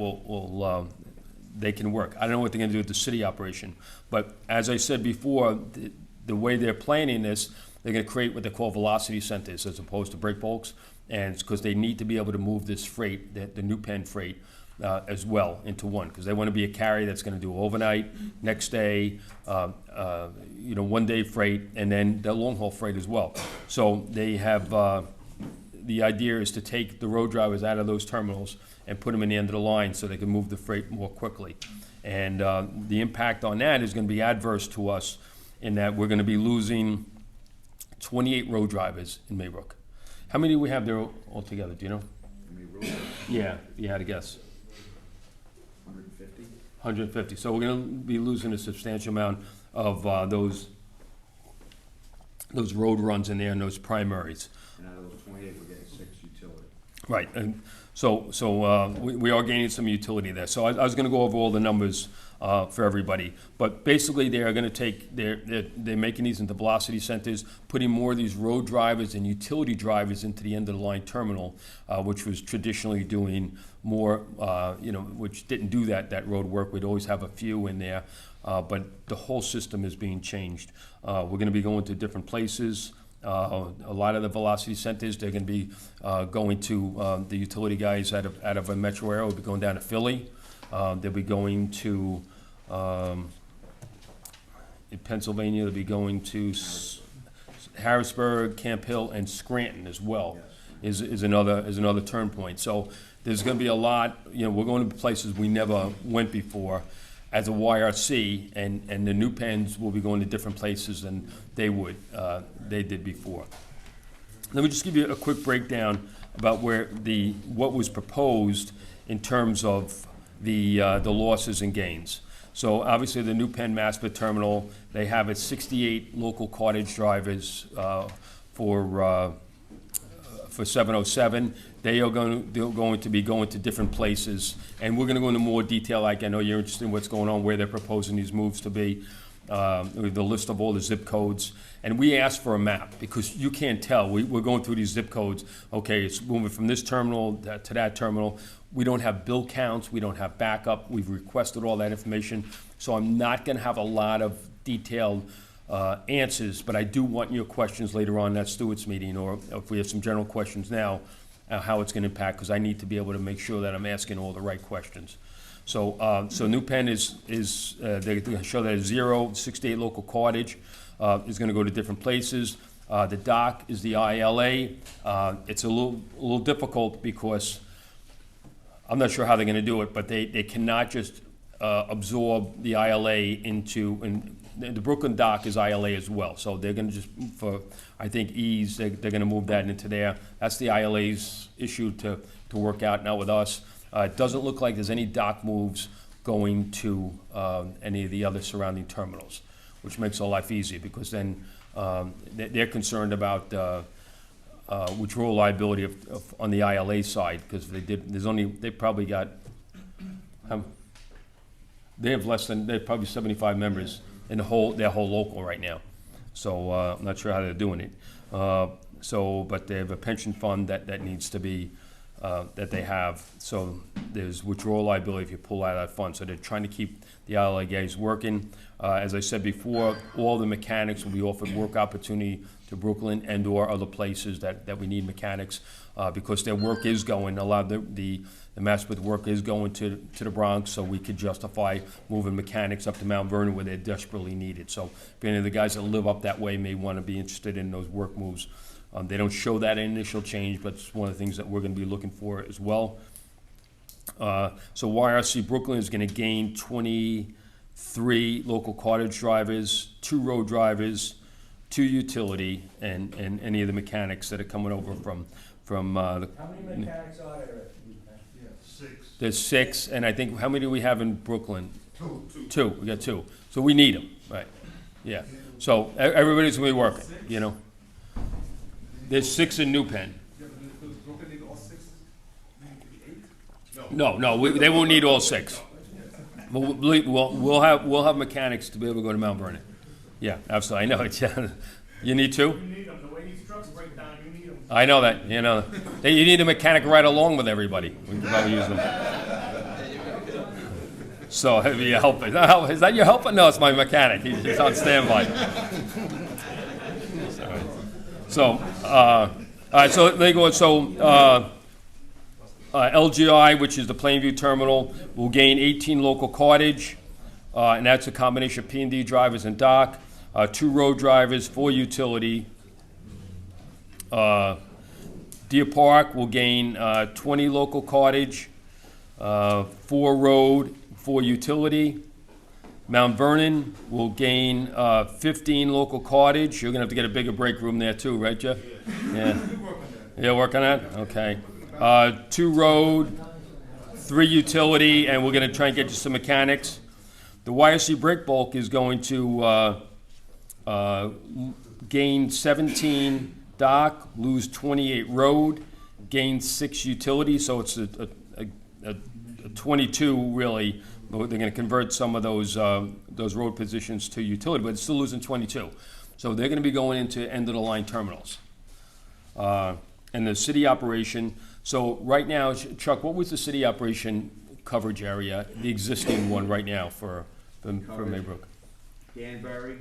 they can work. I don't know what they're gonna do with the city operation, but as I said before, the way they're planning this, they're gonna create what they call velocity centers as opposed to break bulks, and it's because they need to be able to move this freight, the New Penn freight, as well into one, because they want to be a carrier that's going to do overnight, next day, 1 day freight, and then the long haul freight as well. So they have, the idea is to take the road drivers out of those terminals and put them in the end of the line so they can move the freight more quickly. And the impact on that is going to be adverse to us in that we're going to be losing 28 road drivers in Maybrook. How many do we have there altogether, do you know? Yeah, you had a guess. 150? 150. So we're going to be losing a substantial amount of those road runs in there and those primaries. And out of those 28, we're getting 6 utility. Right, and so we are gaining some utility there. So I was going to go over all the numbers for everybody, but basically they are going to take they're making these into velocity centers, putting more of these road drivers and utility drivers into the end of the line terminal, which was traditionally doing more, which didn't do that road work. We'd always have a few in there, but the whole system is being changed. We're going to be going to different places. A lot of the velocity centers, they're going to be going to the utility guys out of a metro area. We'll be going down to Philly. They'll be going to in Pennsylvania. They'll be going to Harrisburg, Camp Hill, and Scranton as well. Is another turn point. So there's going to be a lot. We're going to places we never went before as a YRC, and the New Penns will be going to different places than they did before. Let me just give you a quick breakdown about what was proposed in terms of the losses and gains. So obviously the New Penn Maspeth Terminal, they have its 68 local cartage drivers for 707. They are going to be going to different places, and we're going to go into more detail. Like I know you're interested in what's going on, where they're proposing these moves to be, the list of all the zip codes. And we asked for a map because you can't tell. We're going through these zip codes. Okay, it's moving from this terminal to that terminal. We don't have bill counts. We don't have backup. We've requested all that information. So I'm not going to have a lot of detailed answers, but I do want your questions later on in that stewards meeting, or if we have some general questions now, how it's going to impact, because I need to be able to make sure that I'm asking all the right questions. So New Penn is they're going to show that 68 local cartage is going to go to different places. The dock is the ILA. It's a little difficult because I'm not sure how they're going to do it, but they cannot just absorb the ILA into, and the Brooklyn dock is ILA as well. So they're going to just, for I think ease, they're going to move that into there. That's the ILA's issue to work out, not with us. It doesn't look like there's any dock moves going to any of the other surrounding terminals, which makes it a lot easier, because then they're concerned about withdrawal liability on the ILA side, because they probably got, they have probably 75 members in their whole local right now. So I'm not sure how they're doing it. But they have a pension fund that needs to be, that they have. So there's withdrawal liability if you pull out of that fund. So they're trying to keep the ILA guys working. As I said before, all the mechanics will be offered work opportunity to Brooklyn and or other places that we need mechanics, because their work is going, a lot of the Maspeth work is going to the Bronx, so we could justify moving mechanics up to Mount Vernon where they're desperately needed. So if any of the guys that live up that way may want to be interested in those work moves, they don't show that initial change, but it's one of the things that we're going to be looking for as well. So YRC Brooklyn is going to gain 23 local cartage drivers, 2 road drivers, 2 utility, and any of the mechanics that are coming over from the. How many mechanics are there at New Penn? 6. There's 6, and I think, how many do we have in Brooklyn? 2. We got 2. So we need them, right? Yeah. So everybody's going to be working, There's 6 in New Penn. No, they won't need all 6. We'll have mechanics to be able to go to Mount Vernon. Yeah, absolutely. I know it. You need 2? You need them. The way these trucks break down, you need them. I know that. You need a mechanic right along with everybody. We can probably use them. So it'd be a helper. Is that your helper? No, it's my mechanic. He's on standby. So, all right, so they go, LGI, which is the Plainview Terminal, will gain 18 local cartage, and that's a combination of P&D drivers and dock, 2 road drivers, 4 utility. Deer Park will gain 20 local cartage, 4 road, 4 utility. Mount Vernon will gain 15 local cartage. You're gonna have to get a bigger break room there too, right, Jeff? Yeah. Yeah, work on that? Okay. 2 road, 3 utility, and we're gonna try and get you some mechanics. The YRC break bulk is going to gain 17 dock, lose 28 road, gain 6 utility, so it's a 22 really. They're gonna convert some of those road positions to utility, but it's still losing 22. So they're gonna be going into end of the line terminals. And the city operation, so right now, Chuck, what was the city operation coverage area, the existing one right now for Maybrook? Danbury,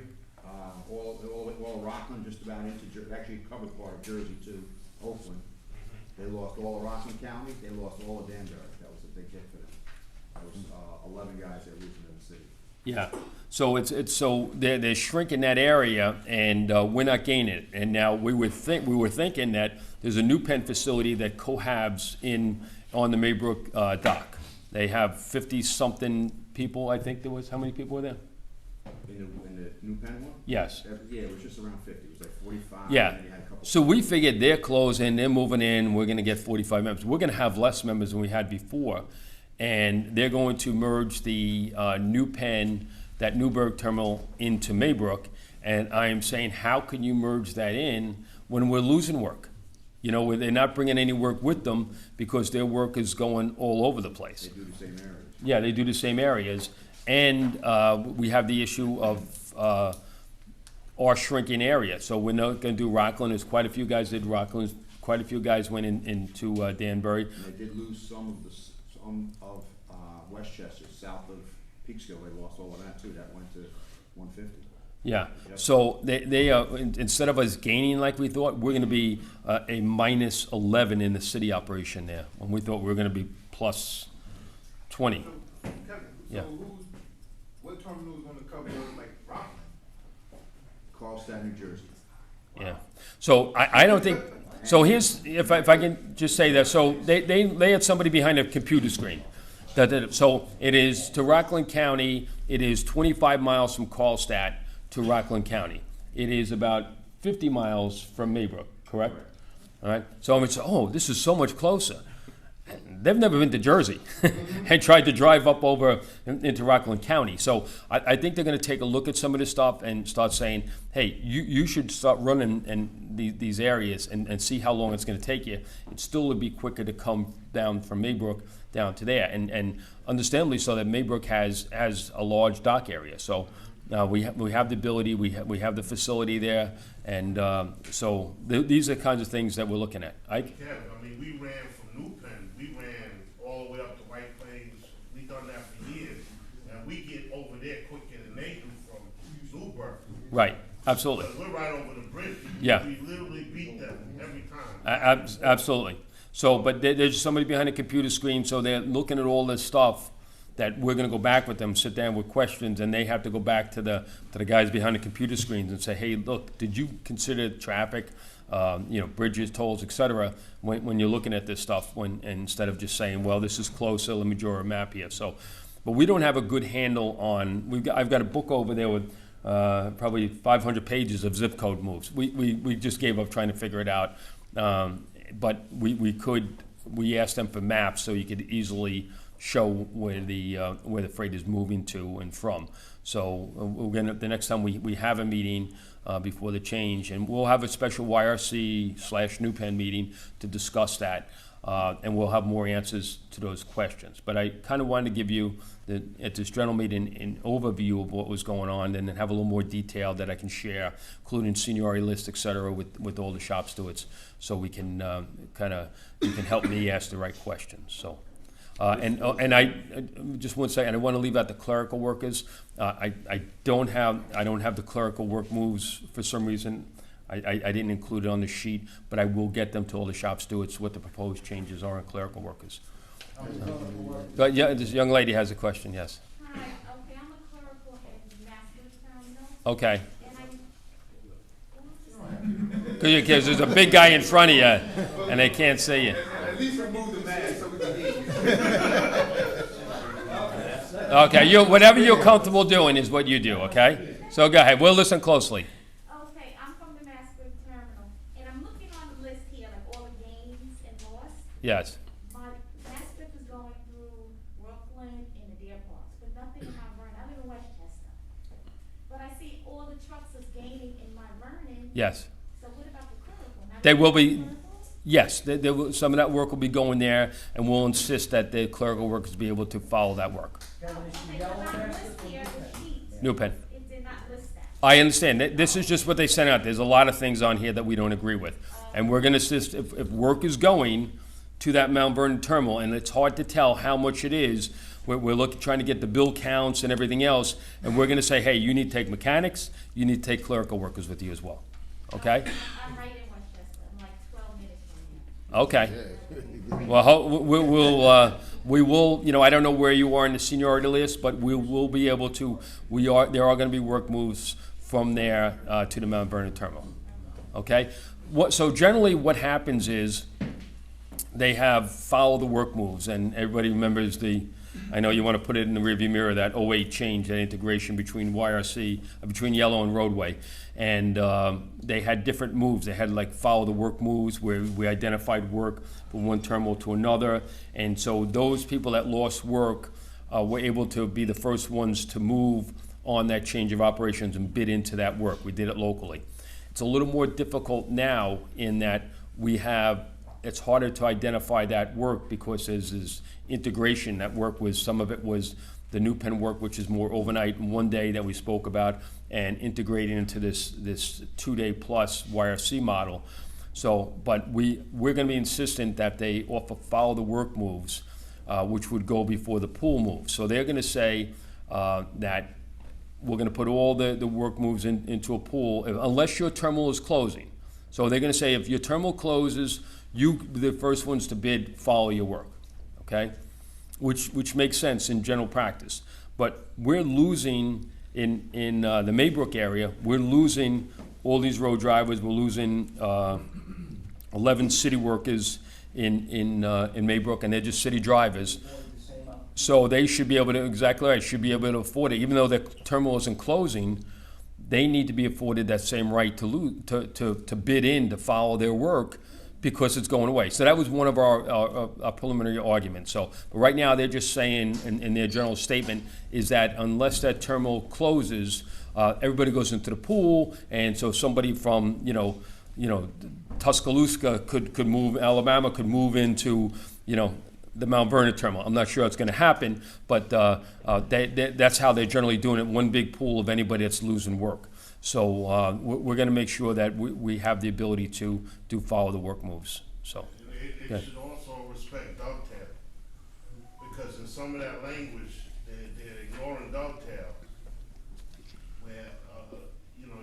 all Rockland, just about into, actually covered part of Jersey to Oakland. They lost all of Rockland County, they lost all of Danbury. That was a big hit for them. That was 11 guys they're losing in the city. Yeah, so so they're shrinking that area, and we're not gaining it. And now we were thinking that there's a new pen facility that cohabs on the Maybrook dock. They have 50-something people, I think there was. How many people were there? In the new pen one? Yes. Yeah, it was just around 50. It was like 45. Yeah. And then you had a couple. So we figured they're closing, they're moving in, we're gonna get 45 members. We're gonna have less members than we had before. And they're going to merge the new pen, that Newburgh terminal, into Maybrook. And I am saying, how can you merge that in when we're losing work? You know, where they're not bringing any work with them because their work is going all over the place. They do the same areas. Yeah, they do the same areas. And we have the issue of our shrinking area. So we're not gonna do Rockland. There's quite a few guys did Rockland. Quite a few guys went into Danbury. And they did lose some of Westchester, south of Peekskill. They lost all of that too. That went to 150. Yeah, so they instead of us gaining like we thought, we're gonna be a minus 11 in the city operation there, when we thought we were gonna be plus 20. Kevin, Yeah. what terminal is gonna cover like Rockland? Carlstadt, New Jersey. Yeah, so I don't think, so here's, if I can just say that, so they had somebody behind a computer screen. So it is, to Rockland County, it is 25 miles from Carlstadt to Rockland County. It is about 50 miles from Maybrook, correct? All right, so I'm saying, oh, this is so much closer. They've never been to Jersey and tried to drive up over into Rockland County. So I think they're gonna take a look at some of this stuff and start saying, hey, you should start running in these areas and see how long it's gonna take you. It still would be quicker to come down from Maybrook down to there. And understandably so that Maybrook has a large dock area. So we have the ability, we have the facility there. And so these are the kinds of things that we're looking at. Ike? Kevin, I mean, we ran from New Penn, we ran all the way up to White Plains, we done that for years, and we get over there quicker than they do from Newburgh. Right, absolutely. But we're right over the bridge. Yeah. We literally beat them every time. Absolutely. So, but there's somebody behind a computer screen, so they're looking at all this stuff that we're gonna go back with them, sit down with questions, and they have to go back to the guys behind the computer screens and say, hey, look, did you consider traffic, bridges, tolls, et cetera, when you're looking at this stuff, instead of just saying, well, this is closer, let me draw a map here. So, but we don't have a good handle on, I've got a book over there with probably 500 pages of zip code moves. We just gave up trying to figure it out. But we asked them for maps so you could easily show where the freight is moving to and from. So we're gonna, the next time we have a meeting before the change, and we'll have a special YRC/New Penn meeting to discuss that, and we'll have more answers to those questions. But I kind of wanted to give you, at this general meeting, an overview of what was going on, and then have a little more detail that I can share, including seniority lists, et cetera, with all the shop stewards, so we can you can help me ask the right questions. So. And I just want to say, and I want to leave out the clerical workers. I don't have the clerical work moves for some reason. I didn't include it on the sheet, but I will get them to all the shop stewards what the proposed changes are in clerical workers. But yeah, this young lady has a question, yes. Hi, okay, I'm a clerical at Master's Terminal, Okay. and Because there's a big guy in front of you, and they can't see you. At least remove the mask so we can hear you. Okay, whatever you're comfortable doing is what you do, okay? So go ahead, we'll listen closely. okay, I'm from the Master's Terminal, and I'm looking on the list here, like all the gains and loss. Yes. My Mastiff is going through Brooklyn and the Deer Parks, but nothing in Mount Vernon. I live in Westchester. But I see all the trucks is gaining in Mount Vernon. Yes. So what about the clerical? Not They will the be, clerical? yes, some of that work will be going there, and we'll insist that the clerical workers be able to follow that work. Okay, but on the list here, the sheet, New pen. it did not list that. I understand. This is just what they sent out. There's a lot of things on here that we don't agree with. And we're gonna insist, if work is going to that Mount Vernon terminal, and it's hard to tell how much it is, we're trying to get the bill counts and everything else, and we're gonna say, hey, you need to take mechanics, you need to take clerical workers with you as well, okay? I'm right in Westchester. I'm like 12 minutes from here. Okay. Well, we will, I don't know where you are in the seniority list, but we will be able to, there are gonna be work moves from there to the Mount Vernon terminal, okay? So generally what happens is, they have follow the work moves, and everybody remembers I know you want to put it in the rearview mirror, that 08 change, that integration between YRC, between Yellow and Roadway. And they had different moves. They had like follow the work moves where we identified work from one terminal to another. And so those people that lost work were able to be the first ones to move on that change of operations and bid into that work. We did it locally. It's a little more difficult now in that it's harder to identify that work because there's this integration. That work some of it was the New Penn work, which is more overnight and one day that we spoke about, and integrating into this 2-day plus YRC model. So, but we're gonna be insistent that they follow the work moves, which would go before the pool moves. So they're gonna say that we're gonna put all the work moves into a pool, unless your terminal is closing. So they're gonna say if your terminal closes, the first ones to bid follow your work, okay? Which makes sense in general practice. But we're losing in the Maybrook area, we're losing all these road drivers, we're losing 11 city workers in Maybrook, and they're just city drivers. So they should be able to, exactly right, should be able to afford it. Even though the terminal isn't closing, they need to be afforded that same right to bid in, to follow their work, because it's going away. So that was one of our preliminary arguments. So but right now, they're just saying, in their general statement, is that unless that terminal closes, everybody goes into the pool, and so somebody from, Tuscaloosa could move, Alabama could move into, the Mount Vernon terminal. I'm not sure it's gonna happen, but that's how they're generally doing it, one big pool of anybody that's losing work. So we're going to make sure that we have the ability to follow the work moves. So It should also respect dovetail, because in some of that language, they're ignoring dovetail, where,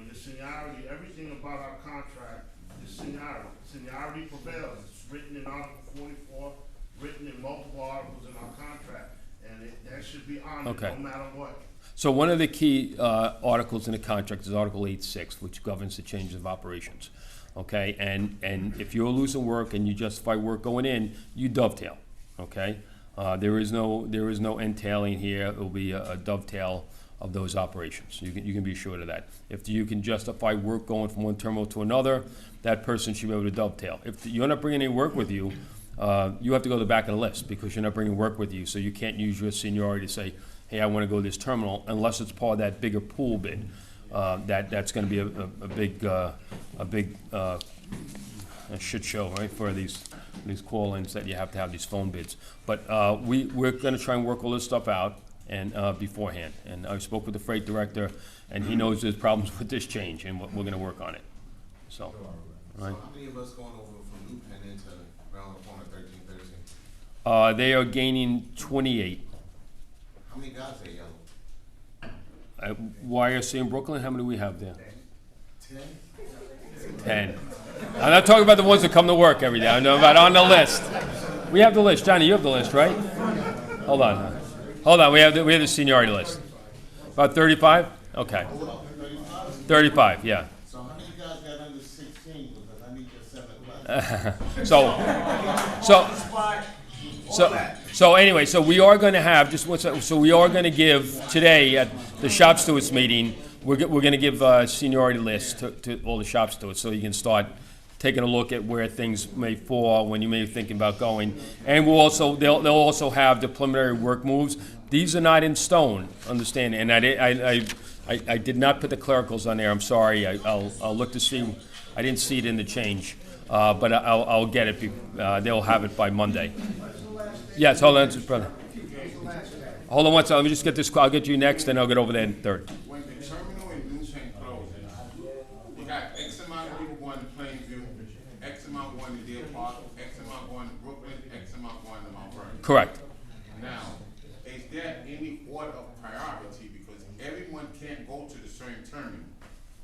your seniority, everything about our contract is seniority. Seniority prevails. It's written in Article 44, written in multiple articles in our contract, and that should be honored Okay. no matter what. So one of the key articles in the contract is Article 8.6, which governs the changes of operations. Okay, and if you're losing work and you justify work going in, you dovetail. Okay, there is no entailing here. It will be a dovetail of those operations. You can be assured of that. If you can justify work going from one terminal to another, that person should be able to dovetail. If you're not bringing any work with you, you have to go to the back of the list because you're not bringing work with you. So you can't use your seniority to say, hey, I want to go to this terminal, unless it's part of that bigger pool bid. That's going to be a big shit show, right, for these call-ins that you have to have these phone bids. But we're going to try and work all this stuff out and beforehand. And I spoke with the freight director, and he knows there's problems with this change, and we're going to work on it. So, all right. So how many of us going over from New Penn into around the corner 1313? They are gaining 28. How many guys are yellow? At YRC in Brooklyn, how many do we have there? 10. I'm not talking about the ones that come to work every day. I know about on the list. We have the list. Johnny, you have the list, right? Hold on. Hold on. We have the seniority list. About 35? Okay. 35, yeah. So how many guys got under 16? Because I need your 7 classes. So anyway, so we are going to have so we are going to give today at the shop stewards meeting. We're going to give a seniority list to all the shop stewards, so you can start taking a look at where things may fall when you may be thinking about going. And they'll also have the preliminary work moves. These are not in stone, understand? And I did not put the clericals on there. I'm sorry. I'll look to see. I didn't see it in the change, but I'll get it. They'll have it by Monday. Yes, hold on, brother. Hold on one second. Let me just get this. I'll get you next, then I'll get over there in third. When the terminal in New St. closes, you got X amount of people going to Plainview, X amount going to Deer Park, X amount going to Brooklyn, X amount going to Mount Vernon. Correct. Now, is there any order of priority, because everyone can't go to the same terminal?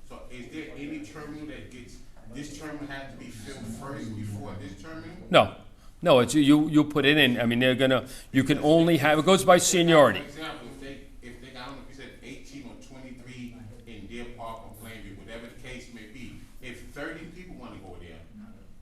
So is there any terminal that gets, this terminal has to be filled first before this terminal? No, it's you put it in. I mean, you can only have, it goes by seniority. For example, if they, I don't know if you said 18 or 23 in Deer Park or Plainview, whatever the case may be, if 30 people want to go there,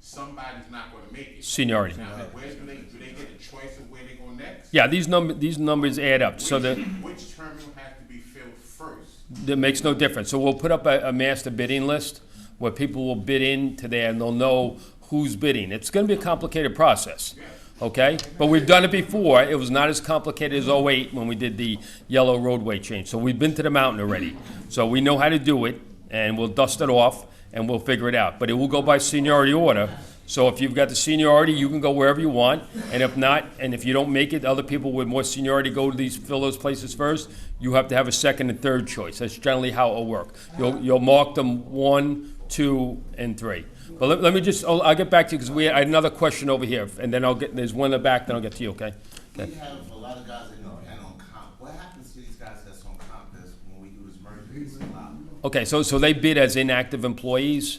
somebody's not going to make it. Seniority. Now, where do they get a choice of where they go next? Yeah, these numbers add up. So Which terminal has to be filled first? that makes no difference. So we'll put up a master bidding list where people will bid into there and they'll know who's bidding. It's going to be a complicated process, okay? But we've done it before. It was not as complicated as 08 when we did the yellow roadway change. So we've been to the mountain already. So we know how to do it, and we'll dust it off, and we'll figure it out. But it will go by seniority order. So if you've got the seniority, you can go wherever you want. And if not, and if you don't make it, other people with more seniority go to fill those places first. You have to have a second and third choice. That's generally how it'll work. You'll mark them 1, 2, and 3. But let me just, I'll get back to you because I had another question over here, and then there's one in the back, then I'll get to you, okay? We have a lot of guys that depend on comp. What happens to these guys that's on comp that's when we do this merger, it's allowed? Okay, so they bid as inactive employees,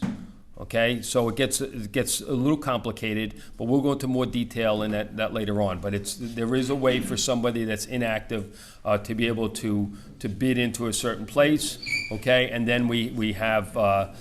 okay? So it gets a little complicated, but we'll go into more detail in that later on. But there is a way for somebody that's inactive to be able to bid into a certain place, okay? And then we have,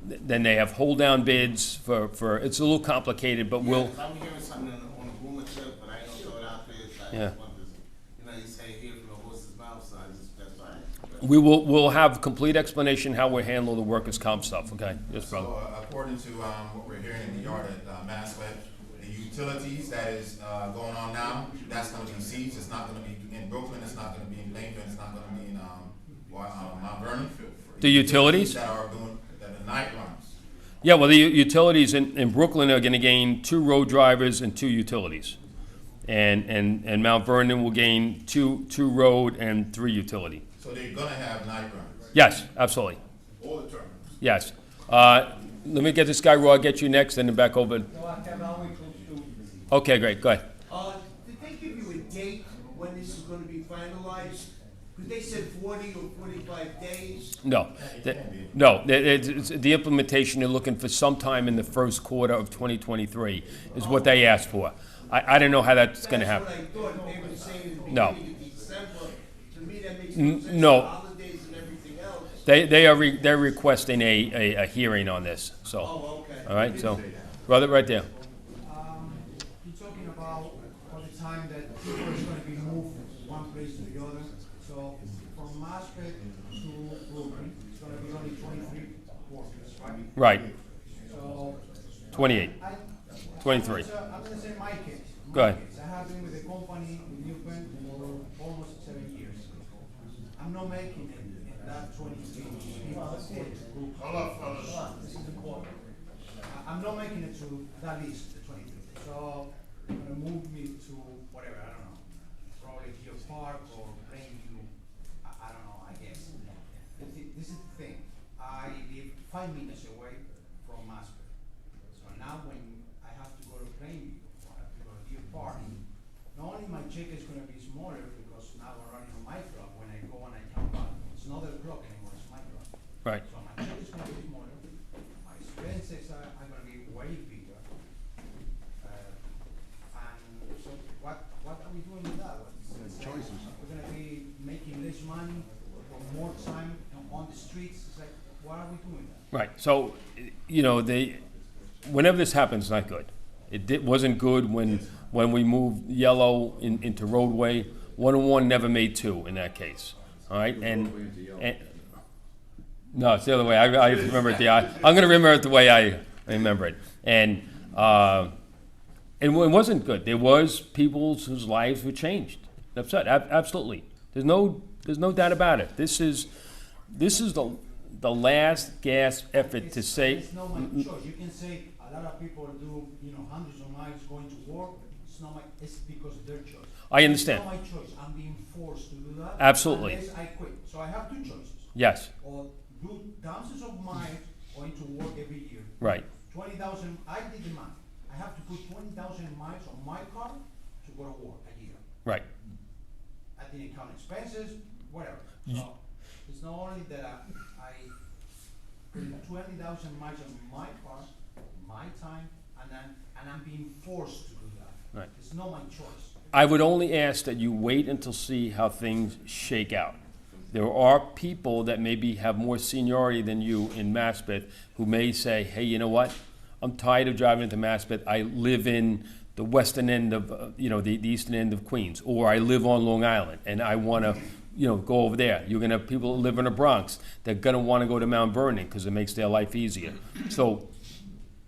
then they have hold-down bids for, it's a little complicated, but we'll, I'm hearing something on a rumor tip, but I ain't gonna throw it out there. So Yeah. I just want this, you say hear from the horse's mouth, so that's fine. we'll have complete explanation how we handle the workers' comp stuff, okay? Yes, brother. So according to what we're hearing in the yard at MassWeb, the utilities that is going on now, that's going to be seized. It's not going to be in Brooklyn. It's not going to be in Plainfield. It's not going to be in Mount Vernon. The utilities? That are doing the night runs. Yeah, well, the utilities in Brooklyn are going to gain 2 road drivers and 2 utilities. And Mount Vernon will gain 2 road and 3 utility. So they're going to have night runs. Yes, absolutely. All the terminals. Yes. Let me get this guy, Roy, get you next, and then back over. Okay, great, go ahead. Did they give you a date when this is gonna be finalized? Because they said 40 or 45 days. No, the implementation, they're looking for sometime in the first quarter of 2023 is what they asked for. I don't know how that's gonna happen. That's what I thought they were saying in the No. beginning of December. To me, that makes no sense. No. The holidays and everything else. They're requesting a hearing on this, so. Oh, okay. All right, so, brother, right there. You're talking about all the time that people is gonna be moved from one place to the other. So from Maspeth to Brooklyn, it's gonna be only 23 workers, right? Right, So 28, 23. I'm gonna say my case. Go ahead. I have been with the company with Newpen for almost 7 years. I'm not making it in that 23 people. Hold up, fellas. This is important. I'm not making it to that list, the 23. So you're gonna move me to whatever, I don't know, probably Deer Park or Plainview. I don't know, I guess. This is the thing. I live 5 minutes away from Maspeth. So now when I have to go to Plainview or I have to go to Deer Park, So, you know, whenever this happens, it's not good. Wasn't good when we moved yellow into roadway. 101 never made two in that case, all right? And no, it's the other way. I remember it I'm going to remember it the way I remember it. And it wasn't good. There was people whose lives were changed. Upset, absolutely. There's no doubt about it. This is the last gasp effort to say. It's not my choice. You can say a lot of people do, hundreds of miles going to work. It's because of their choice. I understand. It's not my choice. I'm being forced to do that. Absolutely. Unless I quit. So I have two choices. Yes. Or do thousands of miles going to work every year. Right. 20,000, I did the math. I have to put 20,000 miles on my car to go to work a year. Right. I didn't count expenses, whatever. So it's not only that I put 20,000 miles on my car, my time, and I'm being forced to do that. Right. It's not my choice. I would only ask that you wait until see how things shake out. There are people that maybe have more seniority than you in Maspeth who may say, hey, you know what? I'm tired of driving into Maspeth. I live in the western end of, the eastern end of Queens, or I live on Long Island and I want to, go over there. You're going to have people who live in the Bronx. They're going to want to go to Mount Vernon because it makes their life easier. So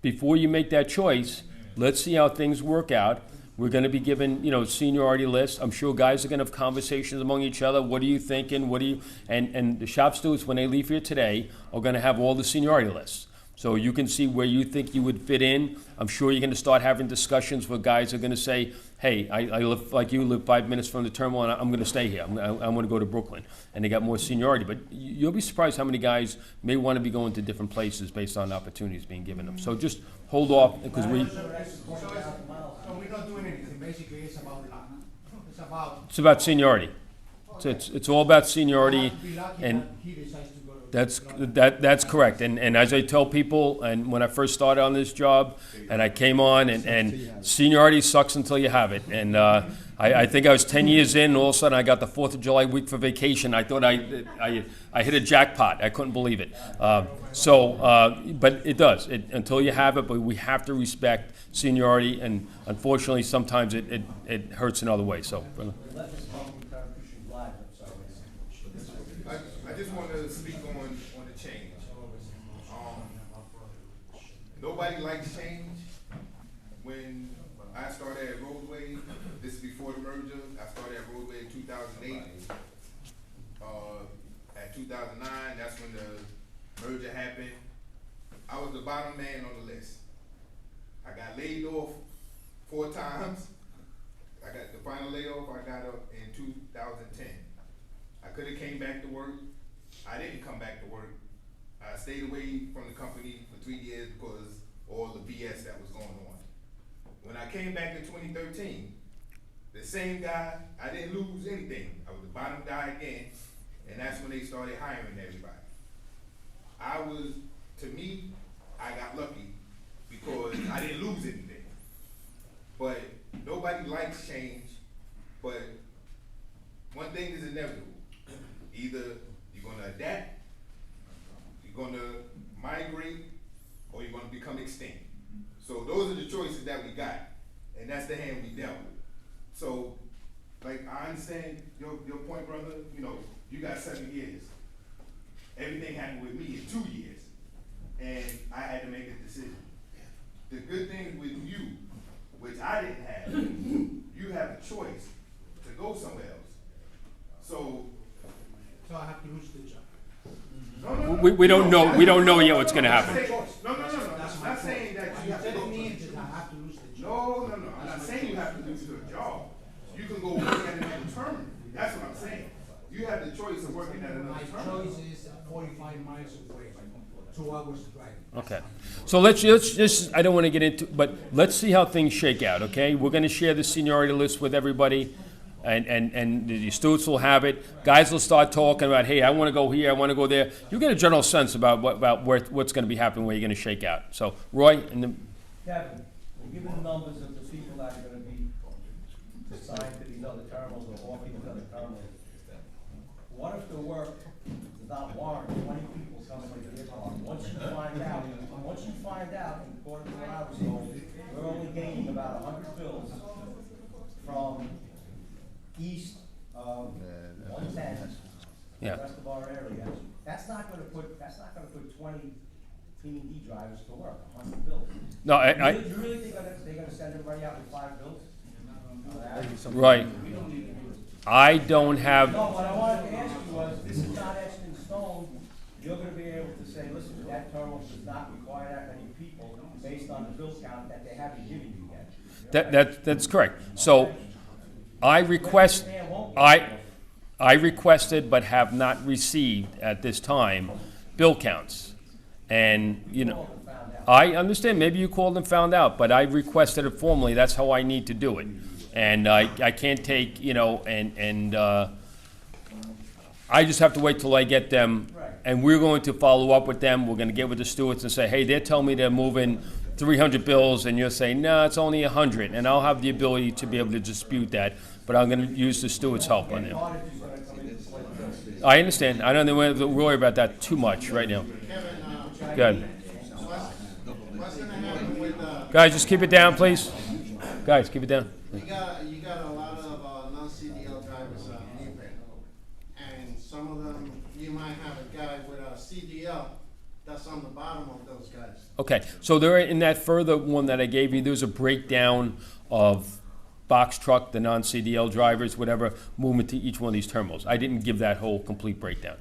before you make that choice, let's see how things work out. We're going to be given, seniority lists. I'm sure guys are going to have conversations among each other. What are you thinking? And the shop stewards, when they leave here today, are going to have all the seniority lists. So you can see where you think you would fit in. I'm sure you're going to start having discussions where guys are going to say, hey, I live like you, live 5 minutes from the terminal, and I'm going to stay here. I'm going to go to Brooklyn. And they got more seniority. But you'll be surprised how many guys may want to be going to different places based on opportunities being given them. So just hold off, because we... So we're not doing anything. Basically, it's about luck. It's about seniority. It's all about seniority, and he decides to go to that's correct. And as I tell people, and when I first started on this job, and I came on, and seniority sucks until you have it. And I think I was 10 years in, and all of a sudden I got the 4th of July week for vacation. I thought I hit a jackpot. I couldn't believe it. But it does, until you have it, but we have to respect seniority, and unfortunately, sometimes it hurts in other ways, so. I just want to speak on the change. Nobody likes change. When I started at Roadway, this is before the merger, I started at Roadway in 2008. At 2009, that's when the merger happened. I was the bottom man on the list. I got laid off 4 times. I got the final layoff I got up in 2010. I could have came back to work. I didn't come back to work. I stayed away from the company for 3 years because all the BS that was going on. When I came back in 2013, the same guy, I didn't lose anything. I was the bottom guy again, and that's when they started hiring everybody. To me, I got lucky because I didn't lose anything. But nobody likes change, but one thing is inevitable. Either you're gonna adapt, you're gonna migrate, or you're gonna become extinct. So those are the choices that we got, and that's the hand we dealt with. So, like, I understand your point, brother. You got 7 years. Everything happened with me in 2 years, and I had to make a decision. The good thing with you, which I didn't have, you have a choice to go somewhere else. So I have to lose the job. No, We don't know. We don't know yet what's going to happen. No. I'm not saying that you have to go. I have to lose the job. No. I'm not saying you have to lose your job. You can go work at another terminal. That's what I'm saying. You have the choice of working at another My terminal. choice is 45 miles away, 2 hours driving. Okay. So let's just, I don't want to get into, but let's see how things shake out, okay? We're going to share the seniority list with everybody, and the students will have it. Guys will start talking about, hey, I want to go here, I want to go there. You get a general sense about what's going to be happening, where you're going to shake out. So, Roy, and then... Kevin, given the numbers of the people that are gonna be assigned to these other terminals or off these other terminals, what if the work does not warrant 20 people coming to the park? Once once you find out, and according to what I was told, we're only gaining about 100 bills from east of 110, Yeah. the rest of our area. That's not gonna put 20 T&D drivers to work, 100 bills. No, You really think they're gonna send everybody out with 5 bills? right. I don't have, No, what I wanted to ask you was, this is not etched in stone, you're gonna be able to say, listen, that terminal does not require that many people based on the bill count that they haven't given you yet. that's correct. So I requested but have not received at this time bill counts. And, you know, I understand, maybe you called and found out, but I requested it formally, that's how I need to do it. And I can't take, you know, I just have to wait till I get them, and we're going to follow up with them, we're gonna get with the stewards and say, hey, they're telling me they're moving 300 bills, and you're saying, no, it's only 100, and I'll have the ability to be able to dispute that, but I'm gonna use the steward's help on them. I understand, I don't want to worry about that too much right now. Good. What's gonna happen with, Guys, just keep it down, please. Guys, keep it down. you got a lot of, non-CDL drivers, in April. And some of them, you might have a guy with a CDL that's on the bottom of those guys. Okay, so there, in that further one that I gave you, there's a breakdown of box truck, the non-CDL drivers, whatever, movement to each one of these terminals. I didn't give that whole complete breakdown,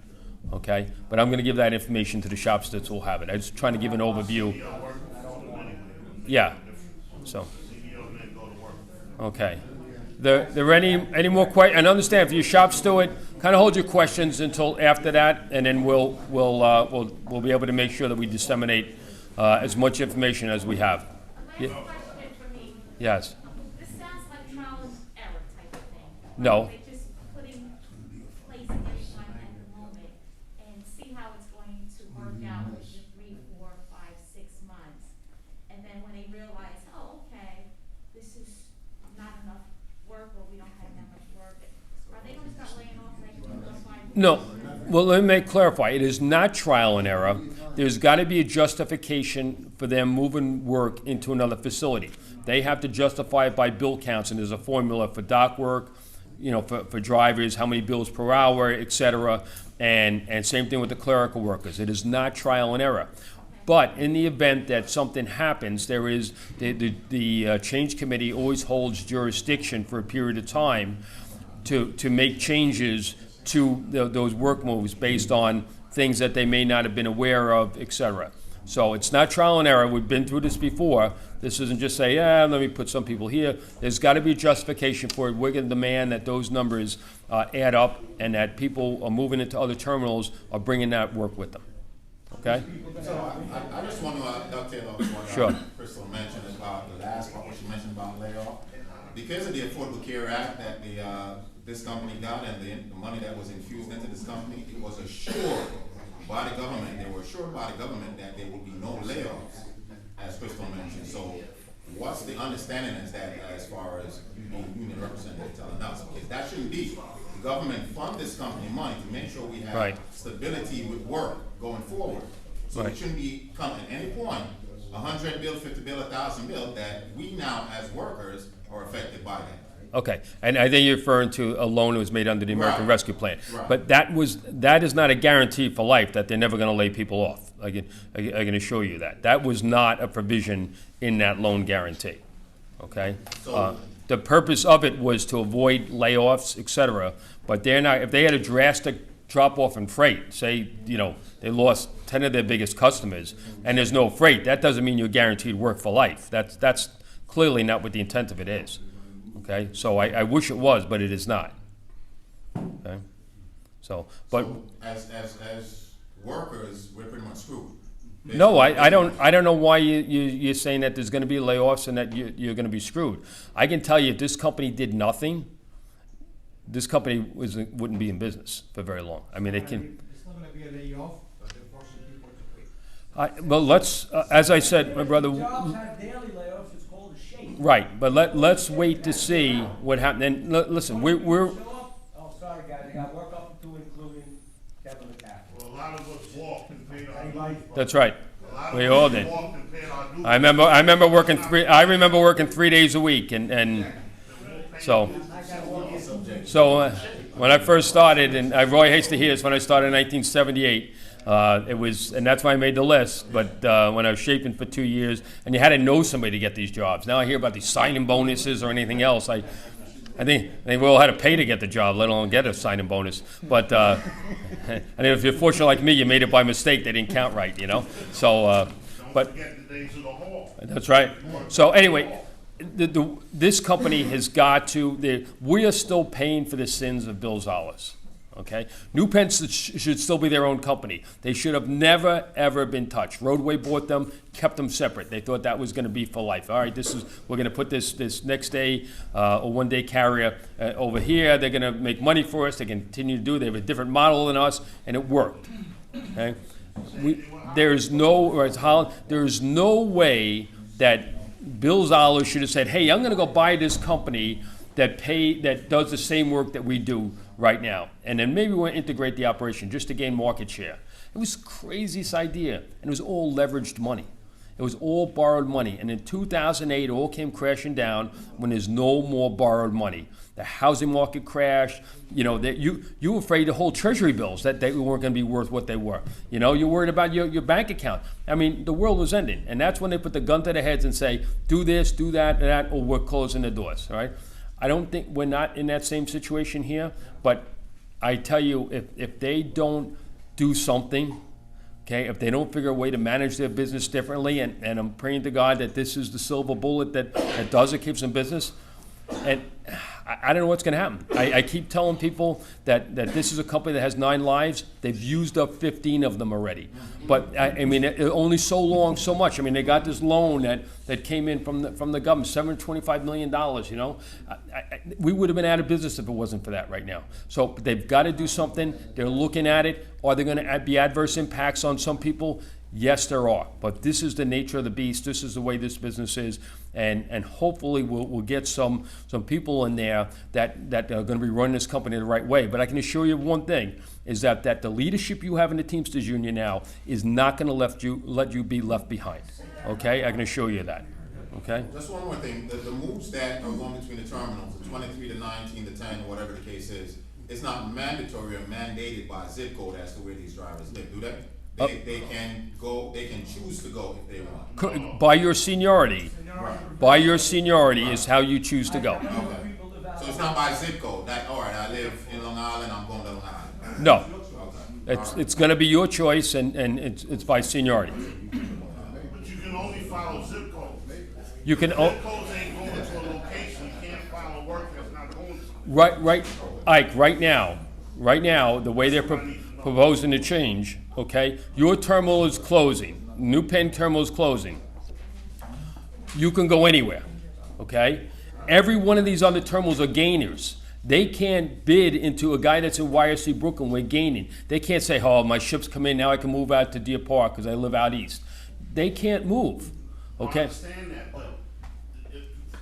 okay? But I'm gonna give that information to the shops that will have it. I was trying to give an overview. Yeah, so. Okay. There any more questions? And understand, if your shop steward, kind of hold your questions until after that, and then we'll be able to make sure that we disseminate as much information as we have. Last question for me. Yes. This sounds like trial and error type of thing. No. They're just putting place everyone at the moment and see how it's going to work out with the 3, 4, 5, 6 months. And then when they realize, oh, okay, this is not enough work, or we don't have that much work, are they gonna start laying off like in the 5 No. Well, let me clarify. It is not trial and error. There's got to be a justification for them moving work into another facility. They have to justify it by bill counts, and there's a formula for dock work, you know, for drivers, how many bills per hour, et cetera, and same thing with the clerical workers. It is not trial and error. But in the event that something happens, there is, the change committee always holds jurisdiction for a period of time to make changes to those work moves based on things that they may not have been aware of, et cetera. So it's not trial and error. We've been through this before. This isn't just say, let me put some people here. There's got to be a justification for it. We're going to demand that those numbers add up, and that people are moving into other terminals are bringing that work with them. Okay? So I just want to dovetail off what Sure. Crystal mentioned about the last part, what she mentioned about layoff. Because of the Affordable Care Act that this company got, and the money that was infused into this company, it was assured by the government, they were assured by the government that there would be no layoffs, as Crystal mentioned. So what's the understanding is that, as far as the union representative telling us? Because that shouldn't be. The government fund this company money to make sure we have Right. stability with work going forward. So Right. it shouldn't be coming at any point, 100 bill, 50 bill, 1,000 bill, that we now as workers are affected by that. Okay, and I think you're referring to a loan that was made under the American Right. Rescue Plan. Right. But that is not a guarantee for life, that they're never gonna lay people off. I can assure you that. That was not a provision in that loan guarantee, okay? So- The purpose of it was to avoid layoffs, et cetera, but they're not, if they had a drastic drop-off in freight, say, you know, they lost 10 of their biggest customers, and there's no freight, that doesn't mean you're guaranteed work for life. That's clearly not what the intent of it is. Okay, so I wish it was, but it is not. Okay, so, but, So as workers, we're pretty much screwed. no, I don't know why you're saying that there's gonna be layoffs and that you're gonna be screwed. I can tell you, if this company did nothing, this company wouldn't be in business for very long. I mean, they can, It's not gonna be a layoff, but they're forcing people to quit. well, let's, as I said, my brother, Jobs have daily layoffs, it's called a shake. right, but let's wait to see what happens. And listen, we're, Oh, sorry, guys, I got work up to including Kevin McCaffrey. Well, a lot of us walk and paid our That's right. A lot of We us all did. walked and paid our dues. I remember working 3 days a week, and so when I first started, and Roy hates to hear this, when I started in 1978, it was, and that's why I made the list, but when I was shaping for 2 years, and you had to know somebody to get these jobs. Now I hear about these signing bonuses or anything else. I think we all had to pay to get the job, let alone get a signing bonus. But and if you're fortunate like me, you made it by mistake. They didn't count right, you know. So, but Forget the days of the hall. that's right. So anyway, this company has got to. We are still paying for the sins of Bill Zollis. Okay, New Penn should still be their own company. They should have never ever been touched. Roadway bought them, kept them separate. They thought that was going to be for life. All right, we're going to put this next day or 1 day carrier over here. They're going to make money for us. They continue to do. They have a different model than us, and it worked. Okay, there's no way that Bill Zollis should have said, "Hey, I'm going to go buy this company that does the same work that we do right now, and then maybe we'll integrate the operation just to gain market share." It was the craziest idea, and it was all leveraged money. It was all borrowed money, and in 2008, it all came crashing down when there's no more borrowed money. The housing market crashed. You know, you were afraid to hold treasury bills that they weren't going to be worth what they were. You know, you're worried about your bank account. I mean, the world was ending, and that's when they put the gun to their heads and say, do this, do that, and that, or we're closing the doors, all right? I don't think we're not in that same situation here, but I tell you, if they don't do something, okay, if they don't figure a way to manage their business differently, and I'm praying to God that this is the silver bullet that does it, keeps them business, and I don't know what's going to happen. I keep telling people that this is a company that has 9 lives. They've used up 15 of them already. But I mean, only so much. I mean, they got this loan that came in from the government, $725 million. You know, we would have been out of business if it wasn't for that right now. So they've got to do something. They're looking at it. Are there going to be adverse impacts on some people? Yes, there are, but this is the nature of the beast. This is the way this business is, and hopefully we'll get some people in there that are going to be running this company the right way. But I can assure you one thing, is that the leadership you have in the Teamsters Union now is not going to let you be left behind. Okay, I can assure you that. Okay. Just one more thing, the moves that are going between the terminals, the 23 to 19 to 10, or whatever the case is, it's not mandatory or mandated by zip code as to where these drivers live, do they? They can go. They can choose to go if they want. By your seniority. Right. By your seniority is how you choose to go. Okay. So it's not by zip code. That all right? I live in Long Island. I'm going to Long Island. No. Okay. It's going to be your choice, and it's by seniority. But you can only follow zip codes. You can. Zip codes ain't going to a location. You can't follow work that's not going to. Right, Ike. Right now, the way they're proposing to change. Okay, your terminal is closing. New Penn terminal is closing. You can go anywhere. Okay, every one of these other terminals are gainers. They can't bid into a guy that's in YRC Brooklyn. We're gaining. They can't say, "Oh, my ship's come in now. I can move out to Deer Park because I live out east." They can't move. Okay. I understand that, but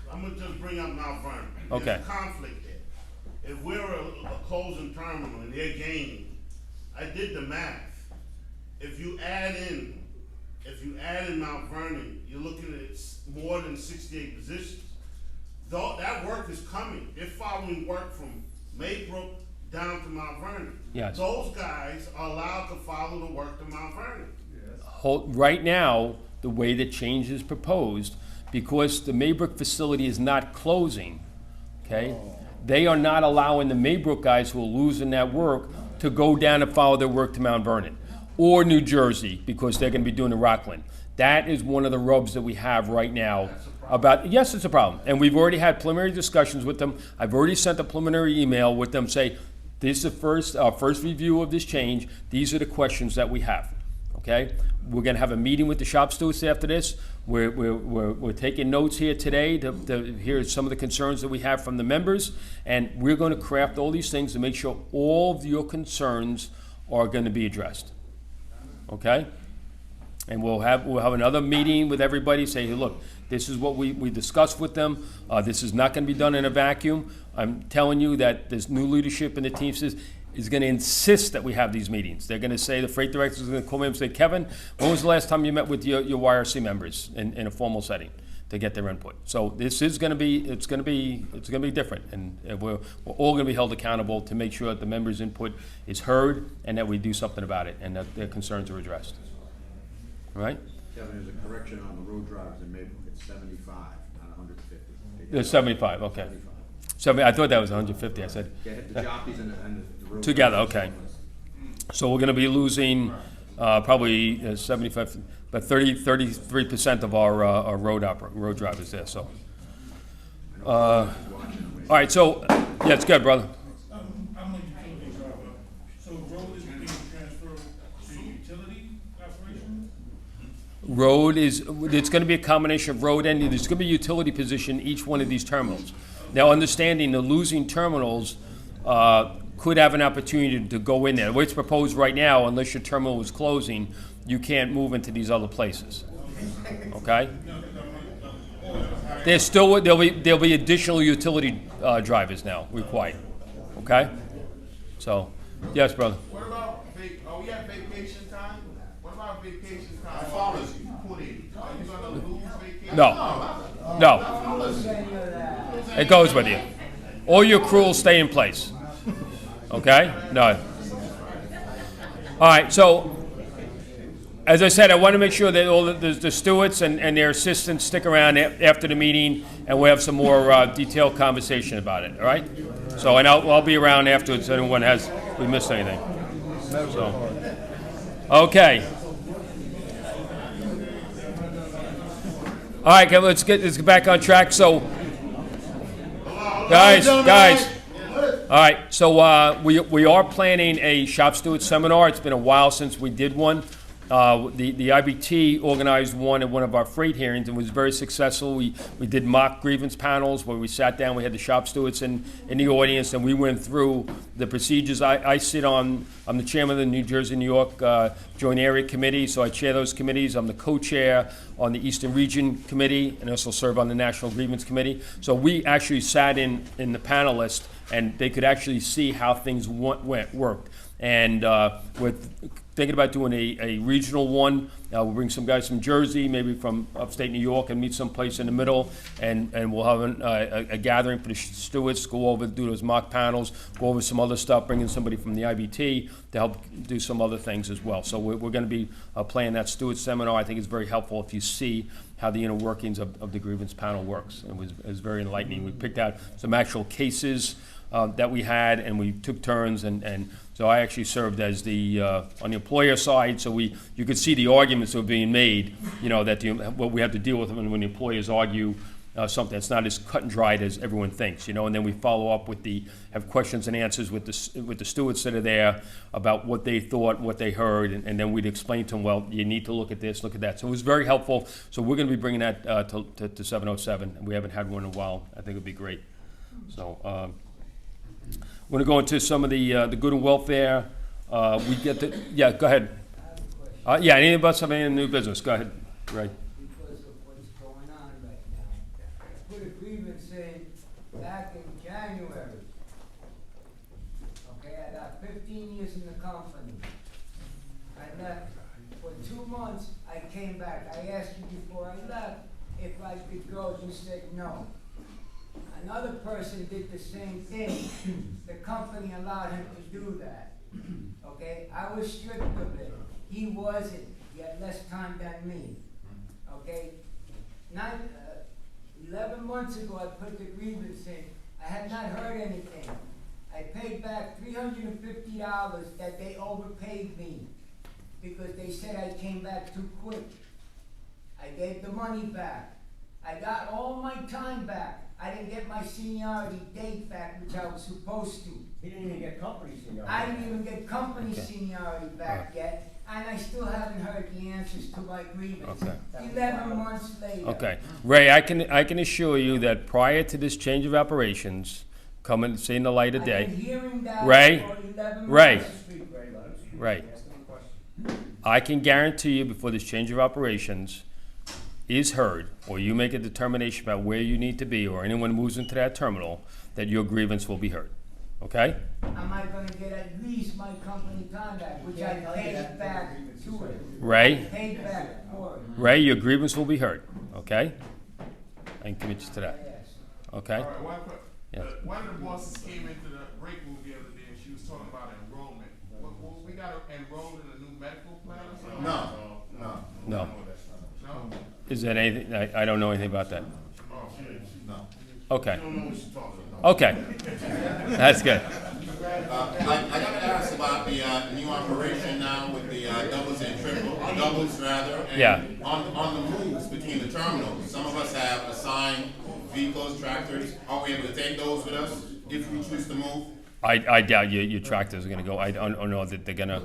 I'm gonna just bring up Mount Vernon. Okay. There's conflict there. If we're a closing terminal and they're gaining, I did the math. If you add in Mount Vernon, you're looking at more than 68 positions. That work is coming. They're following work from Maybrook down to Mount Vernon. Yes. Those guys are allowed to follow the work to Mount Vernon. Right now, the way the change is proposed, because the Maybrook facility is not closing, okay, they are not allowing the Maybrook guys who are losing that work to go down and follow their work to Mount Vernon or New Jersey, because they're going to be doing the Rockland. That is one of the rubs that we have right now. Yes, it's a problem. And we've already had preliminary discussions with them. I've already sent a preliminary email with them, say, this is our first review of this change. These are the questions that we have. Okay? We're going to have a meeting with the shop stewards after this. We're taking notes here today to hear some of the concerns that we have from the members, and we're going to craft all these things to make sure all of your concerns are going to be addressed. Okay? And we'll have another meeting with everybody, say, hey, look, this is what we discussed with them. This is not going to be done in a vacuum. I'm telling you that there's new leadership in the Teamsters. is gonna insist that we have these meetings. They're gonna say, the freight director's gonna call me and say, Kevin, when was the last time you met with your YRC members in a formal setting to get their input? So this is gonna be, it's gonna be different, and we're all gonna be held accountable to make sure that the members' input is heard and that we do something about it and that their concerns are addressed. All right? Kevin, there's a correction on the road drivers in Maple. It's 75, not 150. There's 75, okay. 70, I thought that was 150, I said. Yeah, hit the jockeys and the road Together, drivers. okay. So we're gonna be losing, probably 75, but 33% of our road drivers there, so. All right, so, yeah, it's good, brother. I'm a utility driver, so road is being transferred to utility operation? Road is, it's gonna be a combination of road and, there's gonna be a utility position in each one of these terminals. Now, understanding the losing terminals could have an opportunity to go in there. The way it's proposed right now, unless your terminal is closing, you can't move into these other places, okay? There'll be additional utility drivers now required, okay? So, yes, brother. What about are we at vacation time? What about vacation time? Farmers, you put in. Are you gonna lose vacation? No. It goes with you. All your accruals stay in place. Okay? No. All right, so, as I said, I want to make sure that all the stewards and their assistants stick around after the meeting, and we'll have some more detailed conversation about it, all right? So, and I'll be around afterwards if anyone we missed anything. So, okay. All right, Kevin, let's get back on track. So, guys. All right, so we are planning a shop steward seminar. It's been a while since we did one. The IBT organized one at one of our freight hearings and was very successful. We did mock grievance panels where we sat down, we had the shop stewards in the audience, and we went through the procedures. I'm the chairman of the New Jersey, New York Joint Area Committee, so I chair those committees. I'm the co-chair on the Eastern Region Committee and also serve on the National Grievance Committee. So we actually sat in the panelists, and they could actually see how things worked. And with thinking about doing a regional one. We'll bring some guys from Jersey, maybe from upstate New York, and meet someplace in the middle, and we'll have a gathering for the stewards, go over, do those mock panels, go over some other stuff, bring in somebody from the IBT to help do some other things as well. So we're going to be playing that steward seminar. I think it's very helpful if you see how the inner workings of the grievance panel works. It was very enlightening. We picked out some actual cases that we had, and we took turns, and so I actually served as the on the employer side, so you could see the arguments that were being made, that what we have to deal with when the employers argue something. It's not as cut and dried as everyone thinks, and then we follow up with have questions and answers with the stewards that are there about what they thought, what they heard, and then we'd explain to them, well, you need to look at this, look at that. So it was very helpful. So we're going to be bringing that to 707. We haven't had one in a while. I think it'd be great. So. We're going to go into some of the good and welfare. We get to, yeah, go ahead. Yeah, any of us have any new business? Go ahead, Ray. Because of what's going on right now. I put a grievance in back in January. Okay, I got 15 years in the company. I left for 2 months. I came back. I asked you before I left if I could go. You said no. Another person did the same thing. The company allowed him to do that. Okay? I was stripped of it. He wasn't. He had less time than me. Okay? 11 months ago, I put the grievance in. I had not heard anything. I paid back $350 that they overpaid me because they said I came back too quick. I gave the money back. I got all my time back. I didn't get my seniority date back, which I was supposed to. He didn't even get company seniority. I didn't even get company seniority back yet, and I still haven't heard the answers to my grievance. Okay. 11 months later. Okay, Ray, I can assure you that prior to this change of operations, coming, seeing the light of I've been day, hearing that Ray, for 11 Ray, months. Ray, I can guarantee you before this change of operations is heard, or you make a determination about where you need to be, or anyone moves into that terminal, that your grievance will be heard. okay? Am I gonna get at least my company time back, which I paid back to it? Ray? Paid back for it. Ray, your grievance will be heard, okay? I can commit you to that, Yes. okay? All right, Yeah. one of the bosses came into the break room the other day and she was talking about enrollment. We got enrolled in a new medical plan or something? No. No. No? Is that anything, I don't know anything about that. Oh, shit. No. Okay, I don't know what she's talking about. okay. That's good. I got to ask about the new operation now with the doubles and doubles rather. And Yeah. On the moves between the terminals, some of us have assigned vehicles, tractors. Are we able to take those with us if we choose to move? I doubt your tractors are gonna go, I don't know that they're gonna,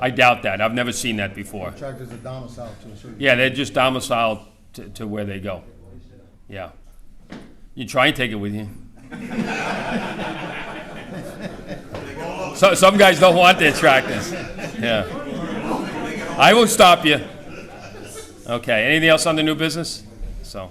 I doubt that, I've never seen that before. Tractors are domiciled to a certain. Yeah, they're just domiciled to where they go. Yeah. You try and take it with you. So, some guys don't want their tractors. Yeah. I won't stop you. Okay, anything else on the new business? So,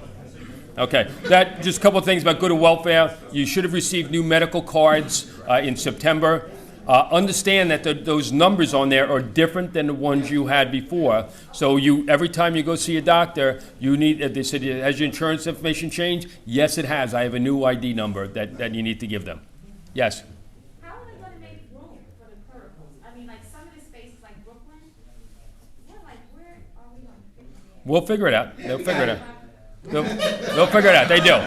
okay, that, just a couple of things about good and welfare. You should have received new medical cards in September. Understand that those numbers on there are different than the ones you had before. So every time you go see a doctor, you need, they said, has your insurance information changed? Yes, it has. I have a new ID number that you need to give them. Yes? How are they gonna make room for the clericals? I mean, like, some of the spaces like Brooklyn, we're like, where are we gonna fit in there? We'll figure it out. They'll figure it out. They'll figure it out. They do.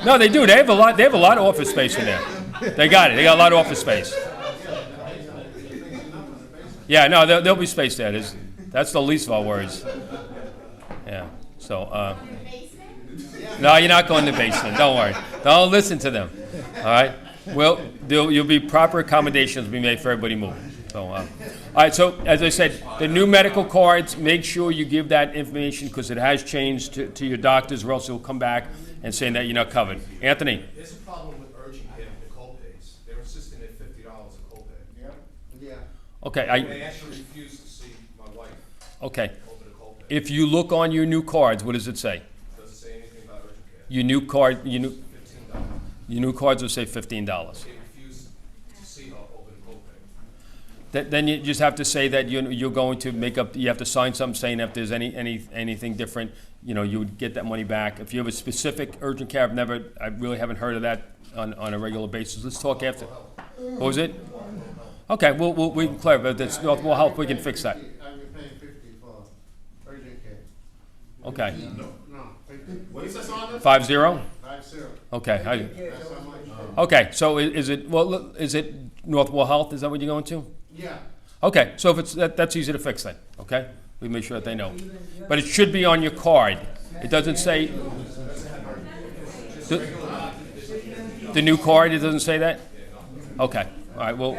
No, they do. They have a lot of office space in there. They got it. They got a lot of office space. Yeah, no, there'll be space there. That's the least of our worries. Yeah. So, no, you're not going to the basement. Don't worry. Don't listen to them. All right. Well, you'll be proper accommodations be made for everybody moving. So, all right. So, as I said, the new medical cards. Make sure you give that information because it has changed to your doctors, or else they'll come back and saying that you're not covered. Anthony. There's a problem with urgent care with the co-pays. They're insisting at $50 a copay. Yeah. Okay. They actually refuse to see my wife Okay. over the copay. If you look on your new cards, what does it say? Doesn't say anything about urgent care. Your new card, your $15. new cards will say $15. They refuse to see her over the copay. Then you just have to say that you're going to make up. You have to sign something saying if there's anything different, you would get that money back. If you have a specific urgent care, I really haven't heard of that on a regular basis. Let's talk after. What was it? Okay, we can clarify. That's Northwell Health. We can fix that. I'm paying 50 for urgent care. Okay. No, 50. What is this on? 50. 50. Okay. That's how much. Okay. So is it Northwell Health? Is that what you're going to? Yeah. Okay, so if it's that's easy to fix then, okay? We make sure that they know. But it should be on your card. It doesn't say the new card, it doesn't say that? Okay. All right, well,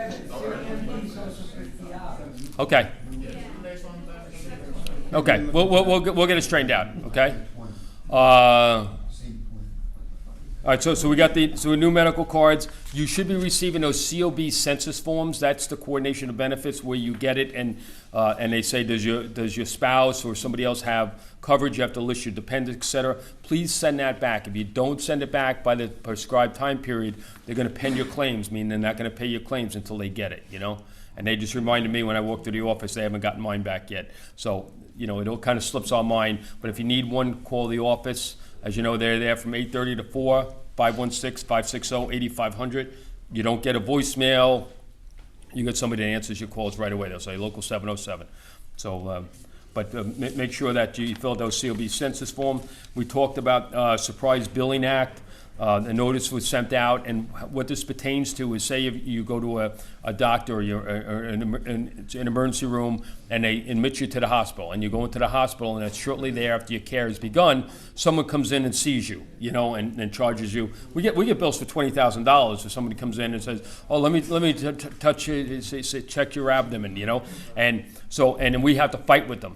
okay. Okay, we'll get it straightened out, okay? All right, so we got the new medical cards. You should be receiving those COB census forms. That's the coordination of benefits where you get it and they say, does your spouse or somebody else have coverage? You have to list your dependents, et cetera. Please send that back. If you don't send it back by the prescribed time period, they're going to pen your claims, meaning they're not going to pay your claims until they get it, And they just reminded me when I walked to the office, they haven't gotten mine back yet. So, it all kind of slips our mind. But if you need one, call the office. As you know, they're there from 8:30 to 4, 516-560-8500. You don't get a voicemail. You get somebody that answers your calls right away. They'll say local 707. So, but make sure that you fill out those COB census form. We talked about Surprise Billing Act. The notice was sent out, and what this pertains to is, say you go to a doctor or you're in an emergency room, and they admit you to the hospital, and you go into the hospital, and it's shortly there after your care has begun, someone comes in and sees you, and charges you. We get bills for $20,000 if somebody comes in and says, "Oh, let me touch you, check your abdomen," and then we have to fight with them,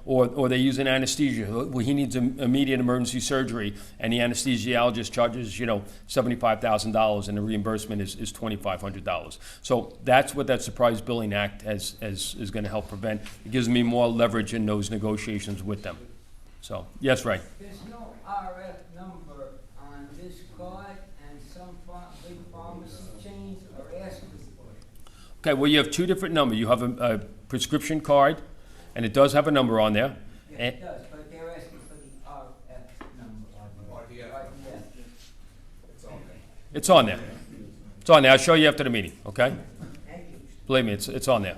or they use an anesthesia. Well, he needs immediate emergency surgery, and the anesthesiologist charges $75,000, and the reimbursement is $2,500. So that's what that Surprise Billing Act is going to help prevent. It gives me more leverage in those negotiations with them. So yes, Ray. There's no RF number on this card, and some big pharmacy chains are asking for it. Okay, well, you have two different numbers. You have a prescription card, and it does have a number on there. Yes, And- it does, but they're asking for the RF number. RDF. RDF. It's on there. It's on there. It's on there. I'll show you after the meeting, okay? Thank you. Believe me, it's on there.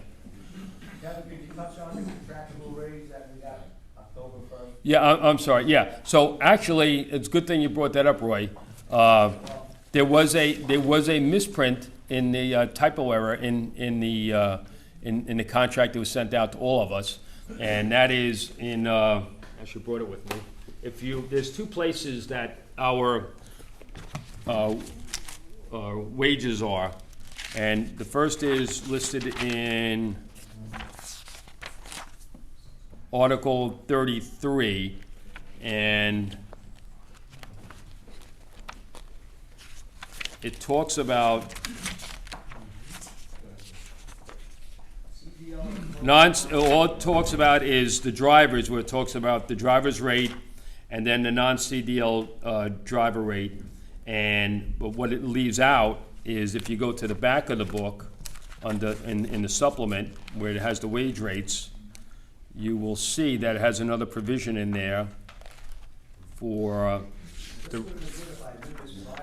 Kevin, could you touch on the contractual raise that we got October 1st? Yeah, I'm sorry, yeah. So actually, it's a good thing you brought that up, Roy. There was a misprint in the typo error in the contract that was sent out to all of us. And that is in, I actually brought it with me. There's two places that our wages are. And the first is listed in Article 33, and it talks about all it talks about is the drivers, where it talks about the driver's rate and then the non-CDL driver rate. But what it leaves out is if you go to the back of the book, in the supplement, where it has the wage rates, you will see that it has another provision in there for the.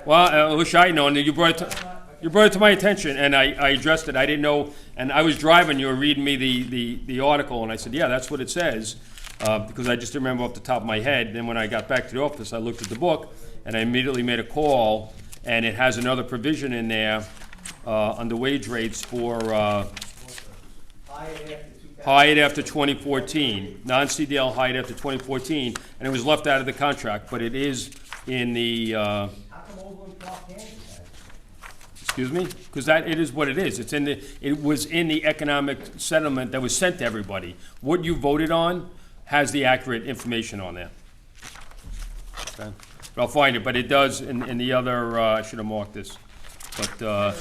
Well, I wish I had known. You brought it to my attention, and I addressed it. I didn't know, and I was driving. You were reading me the article, and I said, "Yeah, that's what it says," because I just didn't remember off the top of my head. Then when I got back to the office, I looked at the book, and I immediately made a call, and it has another provision in there under wage rates for hired after 2014, non-CDL hired after 2014, and it was left out of the contract, but it is in the. How come Overland Park can't do that? Excuse me? Because it is what it is. It was in the economic settlement that was sent to everybody. What you voted on has the accurate information on there. Okay? But I'll find it, but it does in the other, I should have marked this. But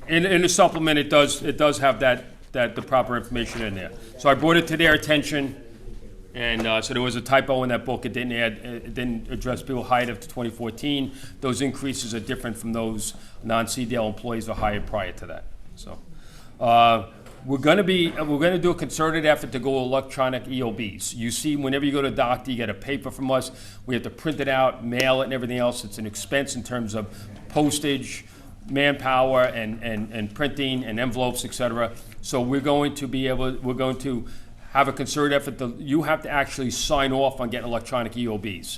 in the supplement, it does have the proper information in there. So I brought it to their attention, and so there was a typo in that book. It didn't address people hired up to 2014. Those increases are different from those non-CDL employees who were hired prior to that. So we're going to do a concerted effort to go electronic EOBs. You see, whenever you go to a doctor, you get a paper from us. We have to print it out, mail it, and everything else. It's an expense in terms of postage, manpower, and printing, and envelopes, etc. So we're going to have a concerted effort. You have to actually sign off on getting electronic EOBs.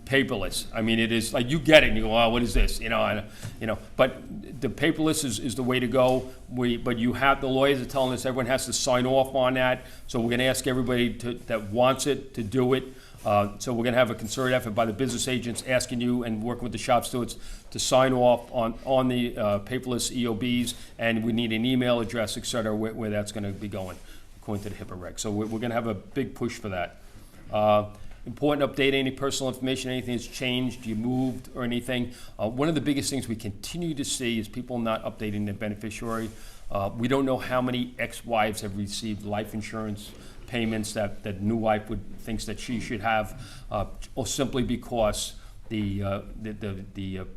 Paperless. I mean, it is like you get it and you go, "Oh, what is this?" But the paperless is the way to go. But you have the lawyers are telling us everyone has to sign off on that. So we're going to ask everybody that wants it to do it. So we're going to have a concerted effort by the business agents asking you and working with the shop stewards to sign off on the paperless EOBs, and we need an email address, et cetera, where that's going to be going according to the HIPAA reg. So we're going to have a big push for that. Important update, any personal information, anything that's changed, you moved or anything. One of the biggest things we continue to see is people not updating their beneficiary. We don't know how many ex-wives have received life insurance payments that new wife thinks that she should have, or simply because the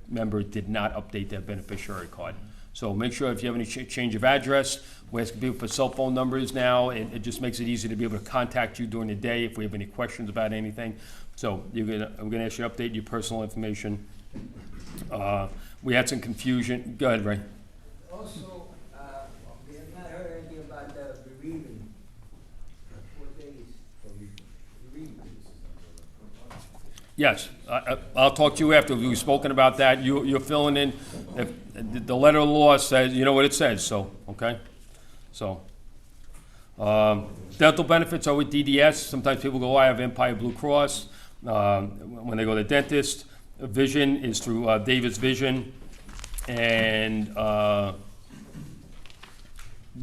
member did not update their beneficiary card. So make sure if you have any change of address, we're asking people for cell phone numbers now. It just makes it easy to be able to contact you during the day if we have any questions about anything. So we're gonna ask you to update your personal information. We had some confusion. Go ahead, Ray. Also, we have not heard anything about the bereavement. 4 days for bereavement. Yes, I'll talk to you after. We've spoken about that. You're filling in. If the letter of the law says, you know what it says, so, okay? So, dental benefits are with DDS. Sometimes people go, I have Empire Blue Cross. When they go to the dentist, vision is through Davis Vision. And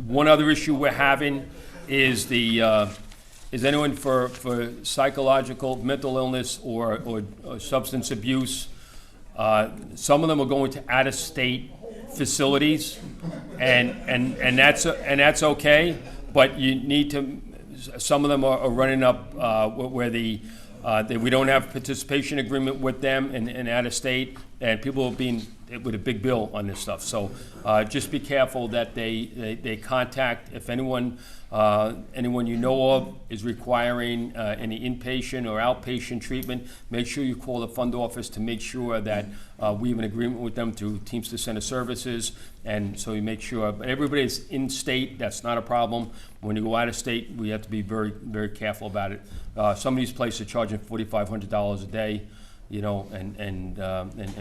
one other issue we're having is is anyone for psychological, mental illness, or substance abuse. Some of them are going to out-of-state facilities, and that's okay. But you need to. Some of them are running up where we don't have participation agreement with them and out of state, and people are being with a big bill on this stuff. So just be careful that they contact, if anyone you know of is requiring any inpatient or outpatient treatment, make sure you call the fund office to make sure that we have an agreement with them through Teamsters Center Services, and so you make sure, but everybody's in state, that's not a problem. When you go out of state, we have to be very, very careful about it. Some of these places are charging $4,500 a day, you know, and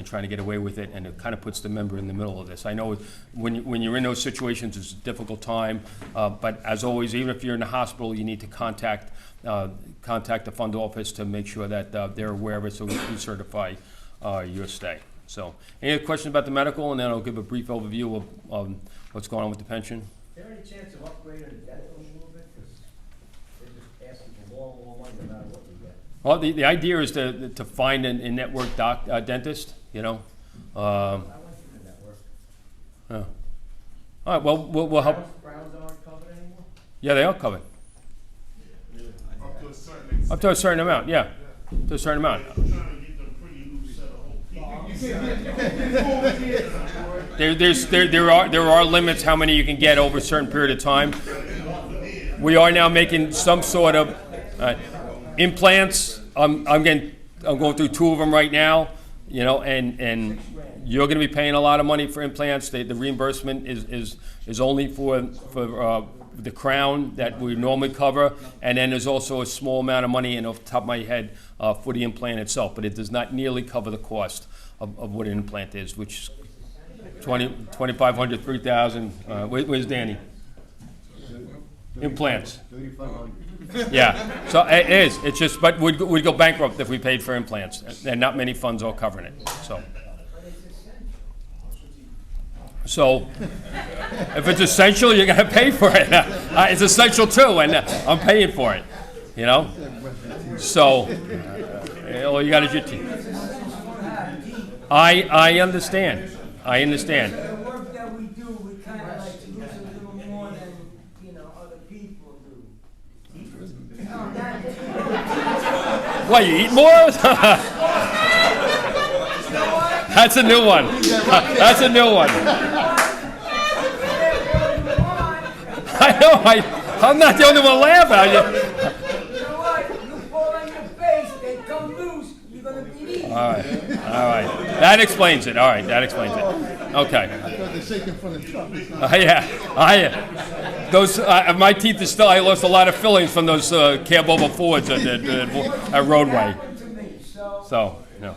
trying to get away with it, and it kind of puts the member in the middle of this. I know when you're in those situations, it's a difficult time, but as always, even if you're in the hospital, you need to contact the fund office to make sure that they're aware of it, so we can certify your stay. So, any other questions about the medical, and then I'll give a brief overview of what's going on with the pension. Is there any chance of upgrading the dental a little bit? Because they're just asking for more money no matter what we get. Well, the idea is to find a network dentist, you know. I went through the network. All right, well, we'll help. Browns aren't covered anymore? Yeah, they are covered. Up to a certain extent. Up to a certain amount, yeah. To a certain amount. We're trying to get them pretty loose set of whole There are limits how many you can get over a certain period of time. We are now making some sort of implants. I'm going through 2 of them right now, you know, and you're going to be paying a lot of money for implants. The reimbursement is only for the crown that we normally cover, and then there's also a small amount of money, and off the top of my head, for the implant itself, but it does not nearly cover the cost of what an implant is, which is $2,500, $3,000. Where's Danny? Implants. Yeah, so it is. It's just, but we'd go bankrupt if we paid for implants, and not many funds are covering it. So, if it's essential, you're gonna pay for it. It's essential too, and I'm paying for it. You know. So, all you got is your teeth. I understand. I understand. The work that we do, we kind of like to lose a little more than, you know, other people do. No, What, you eat more? That's a new one. That's a new one. I know. I'm not the only one laughing at you. You know what? You fall on your face, they come loose, you're gonna be eaten. All right. All right. That explains it. All right. That explains it. Okay. Yeah. Those my teeth are still. I lost a lot of fillings from those cab over Fords at Roadway. So, no.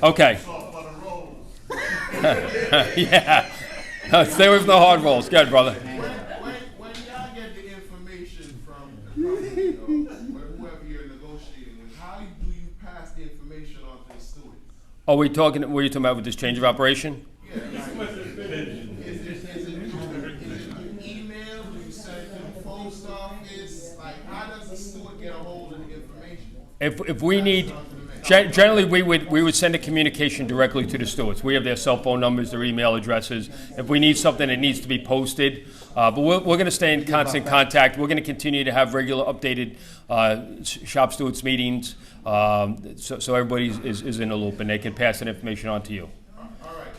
Okay. Yeah. Stay away from the hard rolls. Good, brother. When y'all get the information from the company or whoever you're negotiating with, how do you pass the information on to the students? Oh, were you talking about with this change of operation? Yeah, is it email? Do you send it to the post office? Like, how does the student get a hold of the information? If we need, generally we would send a communication directly to the stewards. We have their cell phone numbers, their email addresses. If we need something that needs to be posted, but we're going to stay in constant contact. We're going to continue to have regular updated shop stewards meetings, so everybody is in the loop and they can pass that information on to you. All right.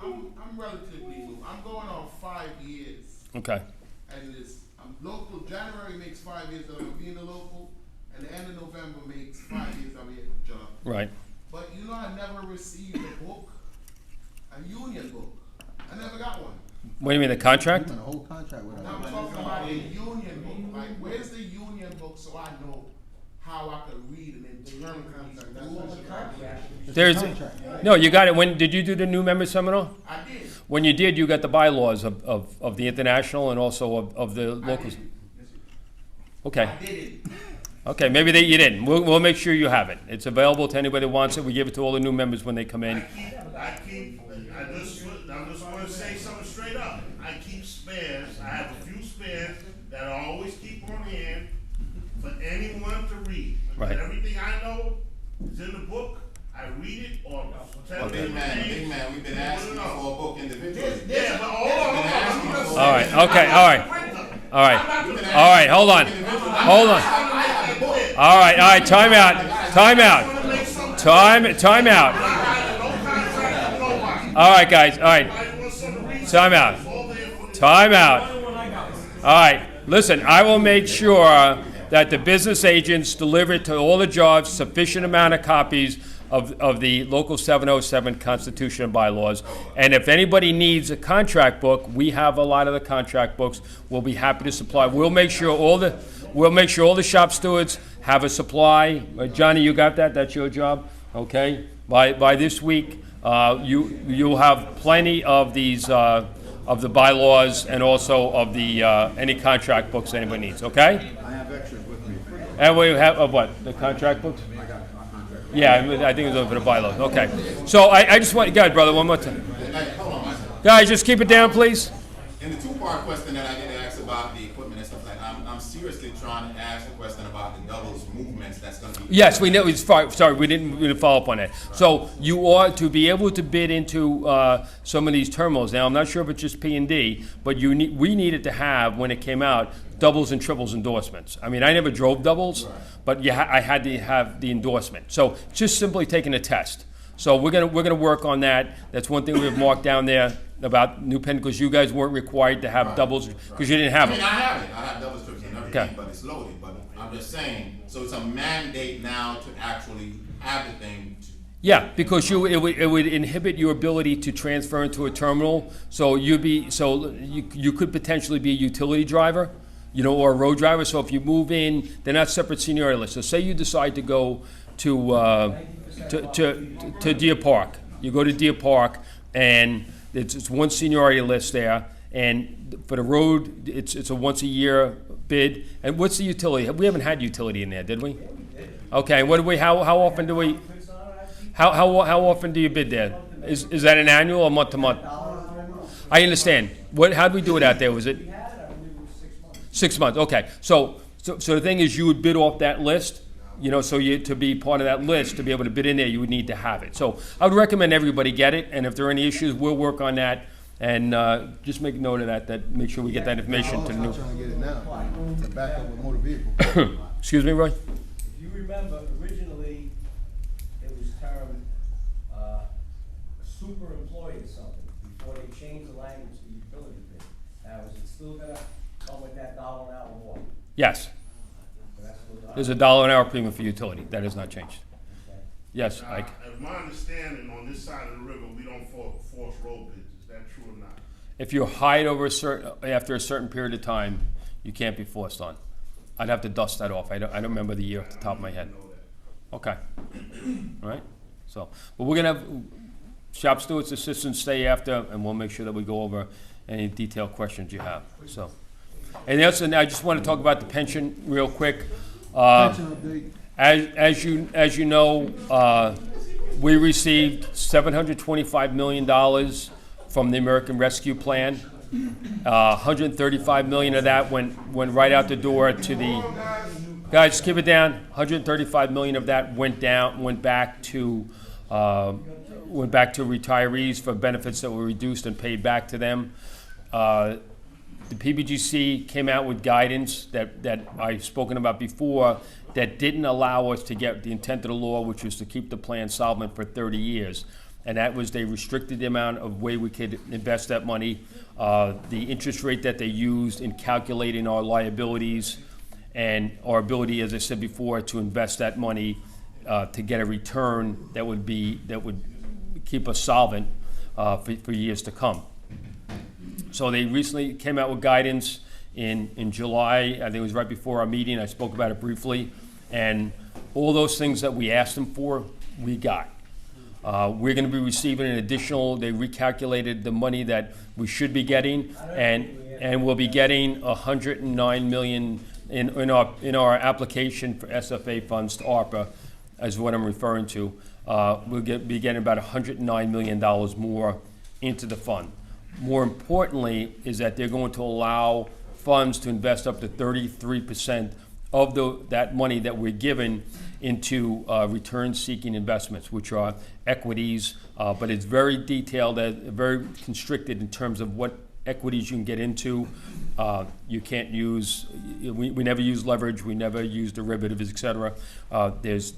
I'm relatively new. I'm going on 5 years. Okay. And I'm local. January makes 5 years that I'm being a local. And the end of November makes 5 years I'm at the job. Right. But you know, I never received a book, a union book. I never got one. What do you mean, the contract? The whole contract with I'm talking about a union book. Like, where's the union book so I know how I can read and determine these rules and regulations? No, you got it. When did you do the new member seminar? I did. When you did, you got the bylaws of the international and also of the locals. Okay. I did it. Okay, maybe you didn't. We'll make sure you have it. It's available to anybody that wants it. We give it to all the new members when they come in. I just want to say something straight up. I keep spares. I have a few spares that I always keep on hand for anyone to read. Right. Everything I know is in the book. I read it or tell Big man, we've been asking for a book individually. Yeah, but hold on. All right. Okay. All right. All right. All right. Hold on. Hold on. All right. Time out. Time out. Time out. All right, guys, all right. Time out. Time out. All right, listen, I will make sure that the business agents deliver to all the jobs sufficient amount of copies of the local 707 Constitution and bylaws. And if anybody needs a contract book, we have a lot of the contract books. We'll be happy to supply. We'll make sure all the shop stewards have a supply. Johnny, you got that? That's your job? Okay. By this week, you'll have plenty of these of the bylaws and also of the any contract books anybody needs. Okay. I have extras with me. And we have of what? The contract books? Yeah, I think it was over the bylaws. Okay. So I just want, go ahead, brother, one more time. Hey, hold on, Michael. Guys, just keep it down, please. In the two-part question that I did ask about the equipment and stuff like that, I'm seriously trying to ask a question about the doubles movements that's going to be. Yes, we know. Sorry, we didn't follow up on that. So you ought to be able to bid into some of these terminals. Now, I'm not sure if it's just P&D, but we needed to have, when it came out, doubles and triples endorsements. I mean, I never drove doubles, but I had to have the endorsement. So just simply taking a test. So we're gonna work on that. That's one thing we have marked down there about New Penn, because you guys weren't required to have doubles because you didn't have I mean, them. I have it. I have doubles, triples, and everything, Okay. but it's loaded. But I'm just saying, so it's a mandate now to actually have the thing. Yeah, because it would inhibit your ability to transfer into a terminal. So you could potentially be a utility driver, or a road driver. So if you move in, they're not separate seniority lists. So say you decide to go to Deer Park. You go to Deer Park, and it's one seniority list there. And for the road, it's a once a year bid. And what's the utility? We haven't had utility in there, did we? Okay. What do we? How often do we? How often do you bid there? Is that an annual or month to month? I understand. How did we do it out there? Was it 6 months? Okay. So the thing is, you would bid off that list. So to be part of that list, to be able to bid in there, you would need to have it. So I would recommend everybody get it. And if there are any issues, we'll work on that. And just make note of that. Make sure we get that information to the new. Trying to get it now, to back up with motor vehicle. Excuse me, Roy. If you remember, originally, it was termed a super employee or something, before they changed the language to utility bid. Now, is it still gonna come with that $1 an hour more? Yes. So that's still There's a $1 an hour premium for utility. That has not changed. Yes, Ike. If my understanding, on this side of the river, we don't force road bids. Is that true or not? If you're hired after a certain period of time, you can't be forced on. I'd have to dust that off. I don't remember the year off the top of my head. Okay. All right. So, but we're gonna have shop stewards, assistants stay after, and we'll make sure that we go over any detailed questions you have. So, and I just want to talk about the pension real quick. As you know, we received $725 million from the American Rescue Plan. 135 million of that went right out the door to the guys. Keep it down. 135 million of that went back to retirees for benefits that were reduced and paid back to them. The PBGC came out with guidance that I've spoken about before that didn't allow us to get the intent of the law, which was to keep the plan solvent for 30 years. And that was they restricted the amount of way we could invest that money, the interest rate that they used in calculating our liabilities, and our ability, as I said before, to invest that money to get a return that would keep us solvent for years to come. So they recently came out with guidance in July. I think it was right before our meeting. I spoke about it briefly, and all those things that we asked them for, we got. We're going to be receiving an additional. They recalculated the money that we should be getting, and we'll be getting $109 million in our application for SFA funds to ARPA, is what I'm referring to. We'll be getting about $109 million more into the fund. More importantly, is that they're going to allow funds to invest up to 33% of that money that we're given into return-seeking investments, which are equities, but it's very detailed, very constricted in terms of what equities you can get into. You can't use, we never use leverage, we never use derivatives, et cetera. There's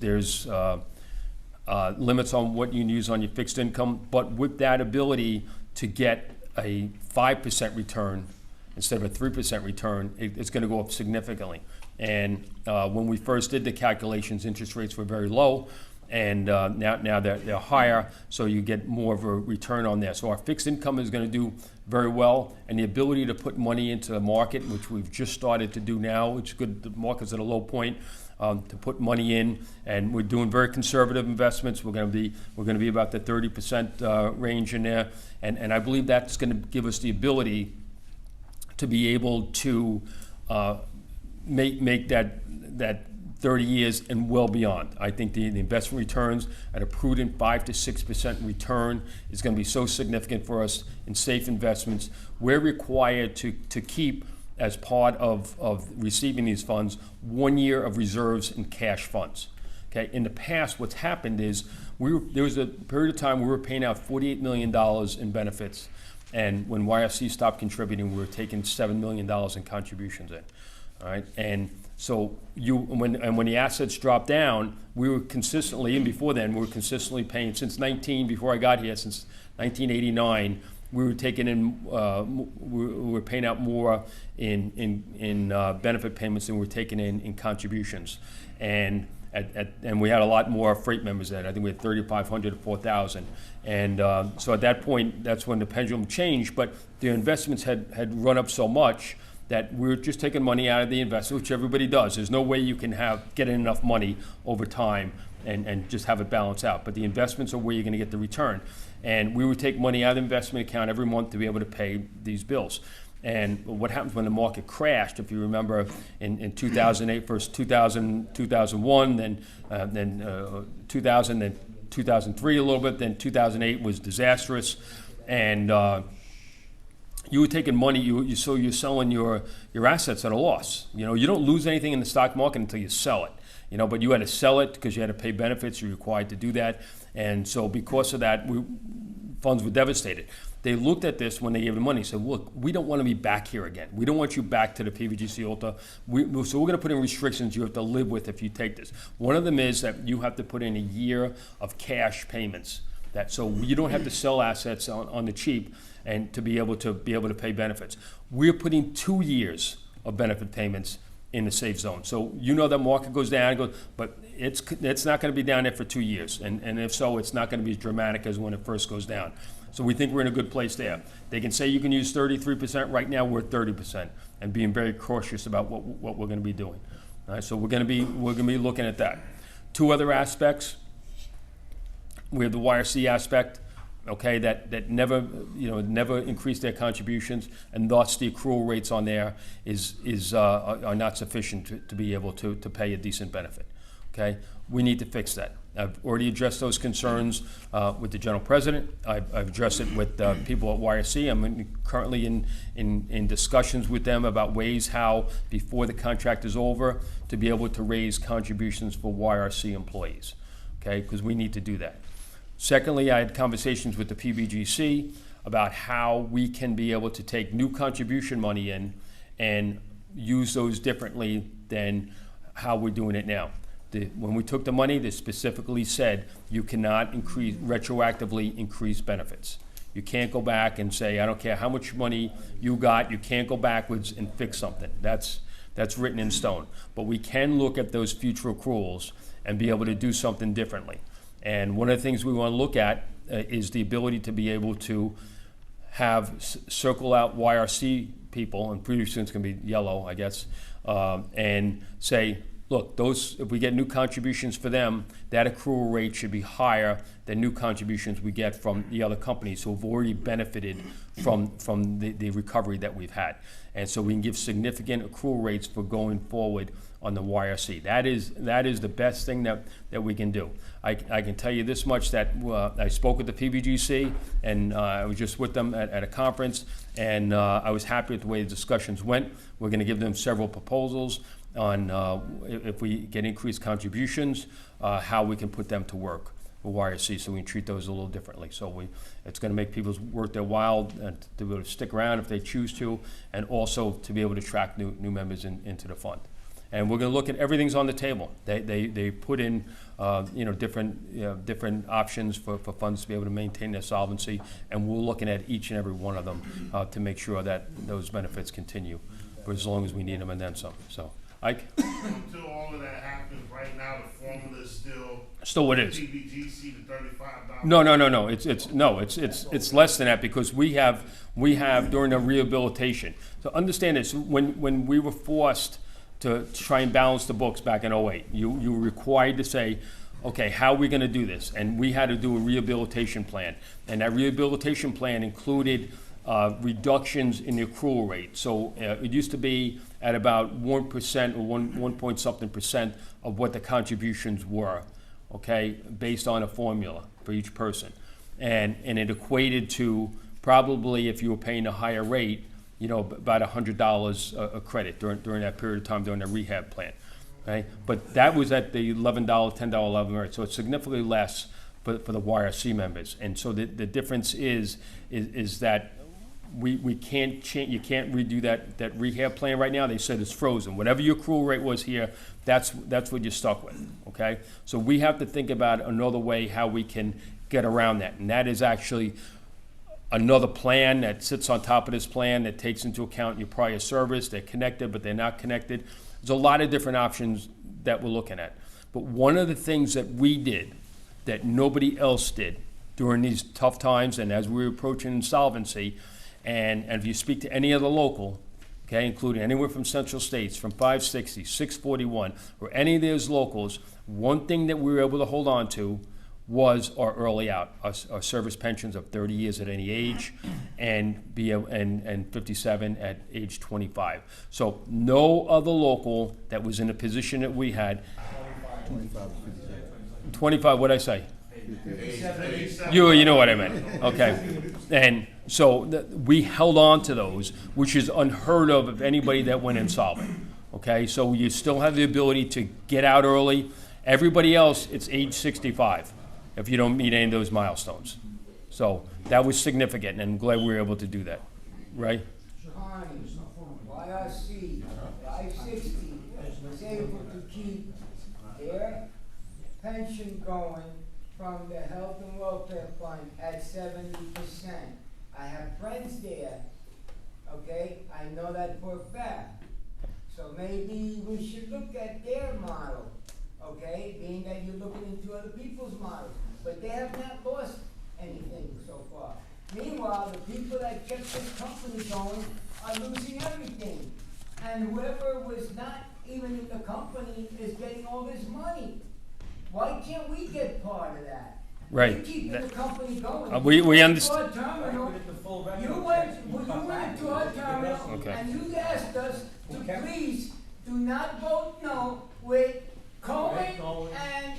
limits on what you can use on your fixed income, but with that ability to get a 5% return instead of a 3% return, it's going to go up significantly. And when we first did the calculations, interest rates were very low, and now they're higher, so you get more of a return on there. So our fixed income is going to do very well, and the ability to put money into the market, which we've just started to do now, which is good. The market's at a low point. To put money in, and we're doing very conservative investments. We're going to be about the 30% range in there, and I believe that's going to give us the ability to be able to make that 30 years and well beyond. I think the investment returns at a prudent 5 to 6% return is going to be so significant for us in safe investments. We're required to keep, as part of receiving these funds, 1 year of reserves in cash funds. Okay. In the past, what's happened is there was a period of time we were paying out $48 million in benefits, and when YRC stopped contributing, we were taking $7 million in contributions in. All right, and so when the assets dropped down, we were consistently, and before then, we were consistently paying before I got here, since 1989. We were taking in, we were paying out more in benefit payments than we were taking in contributions, and we had a lot more freight members then. I think we had 3,500 to 4,000, and so at that point, that's when the pendulum changed. But the investments had run up so much that we were just taking money out of the investment, which everybody does. There's no way you can get enough money over time and just have it balance out. But the investments are where you're going to get the return. And we would take money out of the investment account every month to be able to pay these bills. And what happens when the market crashed, if you remember, in 2008, first 2000, 2001, then 2000, then 2003 a little bit, then 2008 was disastrous. And you were taking money, so you're selling your assets at a loss. You know, you don't lose anything in the stock market until you sell it. You know, but you had to sell it because you had to pay benefits. You're required to do that, and so because of that, funds were devastated. They looked at this when they gave the money. Said, "Look, we don't want to be back here again. We don't want you back to the PVGC altar. So we're going to put in restrictions you have to live with if you take this. One of them is that you have to put in a year of cash payments. So you don't have to sell assets on the cheap and to be able to pay benefits. We're putting 2 years of benefit payments in the safe zone. So you know that market goes down, but it's not going to be down there for 2 years. And if so, it's not going to be as dramatic as when it first goes down. So we think we're in a good place there. They can say you can use 33%. Right now we're at 30% and being very cautious about what we're going to be doing. All right, so we're going to be looking at that. Two other aspects. We have the YRC aspect. Okay, that never increased their contributions, and thus the accrual rates on there are not sufficient to be able to pay a decent benefit. Okay, we need to fix that. I've already addressed those concerns with the general president. I've addressed it with people at YRC. I'm currently in discussions with them about ways how, before the contract is over, to be able to raise contributions for YRC employees. Okay, because we need to do that. Secondly, I had conversations with the PBGC about how we can be able to take new contribution money in and use those differently than how we're doing it now. When we took the money, they specifically said you cannot retroactively increase benefits. You can't go back and say, I don't care how much money you got, you can't go backwards and fix something. That's written in stone. But we can look at those future accruals and be able to do something differently. And one of the things we want to look at is the ability to be able to circle out YRC people, and pretty soon it's going to be yellow, I guess, and say, look, if we get new contributions for them, that accrual rate should be higher than new contributions we get from the other companies who have already benefited from the recovery that we've had. And so we can give significant accrual rates for going forward on the YRC. That is the best thing that we can do. I can tell you this much, that I spoke with the PBGC, and I was just with them at a conference, and I was happy with the way the discussions went. We're going to give them several proposals on if we get increased contributions, how we can put them to work with YRC, so we can treat those a little differently. So it's going to make people work their while and to be able to stick around if they choose to, and also to be able to attract new members into the fund. And we're gonna look at, everything's on the table. They put in, different options for funds to be able to maintain their solvency, and we're looking at each and every one of them to make sure that those benefits continue for as long as we need them and then some. So, Ike? Until all of that happens, right now, the formula is Still what it is. PBGC to $35. No. It's less than that because we have during the rehabilitation. So understand this, when we were forced to try and balance the books back in '08, you were required to say, okay, how are we gonna do this? And we had to do a rehabilitation plan. And that rehabilitation plan included reductions in the accrual rate. So it used to be at about 1% or one point something percent of what the contributions were, okay, based on a formula for each person. And it equated to probably, if you were paying a higher rate, about $100 a credit during that period of time during the rehab plan, okay? But that was at the $11, $10 level rate, so it's significantly less for the YRC members. And so the difference is that we can't change, you can't redo that rehab plan right now. They said it's frozen. Whatever your accrual rate was here, that's what you're stuck with, okay? So we have to think about another way how we can get around that, and that is actually another plan that sits on top of this plan that takes into account your prior service. They're connected, but they're not connected. There's a lot of different options that we're looking at. But one of the things that we did that nobody else did during these tough times and as we were approaching insolvency, and if you speak to any other local, okay, including anywhere from Central States, from 560, 641, or any of those locals, one thing that we were able to hold on to was our early out, our service pensions of 30 years at any age, and 57 at age 25. So no other local that was in a position that we had. 25, what'd I say? You know what I meant, okay. And so we held on to those, which is unheard of anybody that went insolvent, okay? So you still have the ability to get out early. Everybody else, it's age 65 if you don't meet any of those milestones. So that was significant, and I'm glad we were able to do that, right? YRC 560 was able to keep their pension going from the health and welfare fund at 70%. I have friends there, okay? I know that for a fact. So maybe we should look at their model, okay? Being that you're looking into other people's models. But they have not lost anything so far. Meanwhile, the people that kept this company going are losing everything. And whoever was not even in the company is getting all this money. Why can't we get part of that? Right. We're keeping the company going. We understand. You went to our terminal Okay. and you asked us to please do not vote no with Cohen and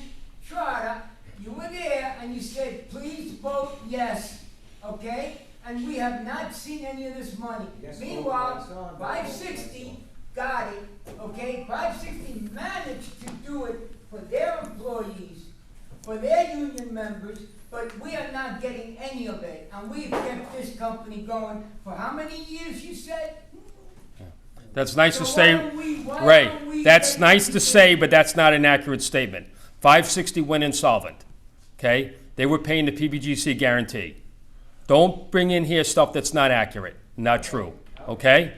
Trotter. You were there and you said, please vote yes, okay? And we have not seen any of this money. Meanwhile, 560 got it, okay? 560 managed to do it for their employees, for their union members, but we are not getting any of it. And we've kept this company going for how many years, you said? That's nice to So say, why don't we Ray, that's get nice to people- say, but that's not an accurate statement. 560 went insolvent, okay? They were paying the PBGC guarantee. Don't bring in here stuff that's not accurate, not true, okay?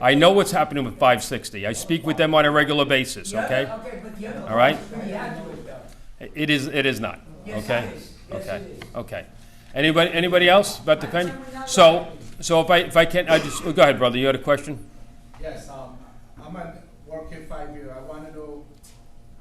I know what's happening with 560. I speak with them on a regular basis, okay? Okay, but the other All right? one's pretty accurate, though. It is not, Yes, okay? it is. Yes, Okay, it is. okay. Anybody else about the pension? So if I can, go ahead, brother, you had a question? Yes, I'm working 5 years. I want to know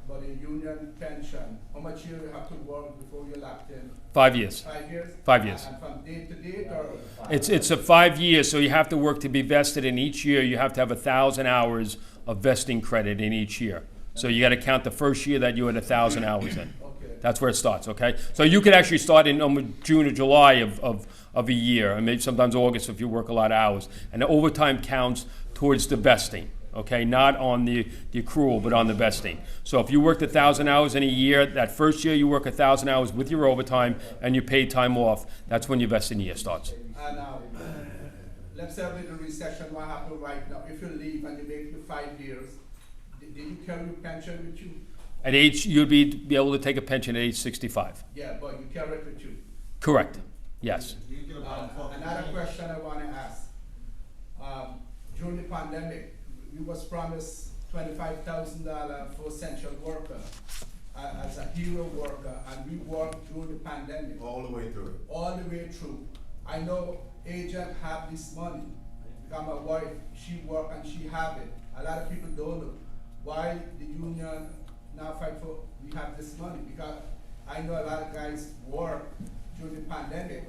about the union pension. How much year you have to work before you're locked in? 5 years. 5 years? 5 years. And from date to date, or? It's a 5 years, so you have to work to be vested in each year. You have to have 1,000 hours of vesting credit in each year. So you got to count the first year that you had 1,000 hours in. Okay. That's where it starts, okay? So you could actually start in June or July of a year, and maybe sometimes August if you work a lot of hours. And the overtime counts towards the vesting, okay? Not on the accrual, but on the vesting. So if you worked 1,000 hours in a year, that first year you work 1,000 hours with your overtime and you pay time off, that's when your vesting year starts. And let's say with the recession, what happened right now? If you leave and you make the 5 years, did you carry your pension with you? At age, you'd be able to take a pension at age 65. Yeah, but you carry it with you. Correct. Yes. Another question I wanna ask. During the pandemic, we was promised $25,000 for essential worker, as a hero worker, and we worked through the pandemic. All the way through. All the way through. I know agent have this money, because my wife, she work and she have it. A lot of people don't know why the union now fight for, we have this money, because I know a lot of guys work during the pandemic,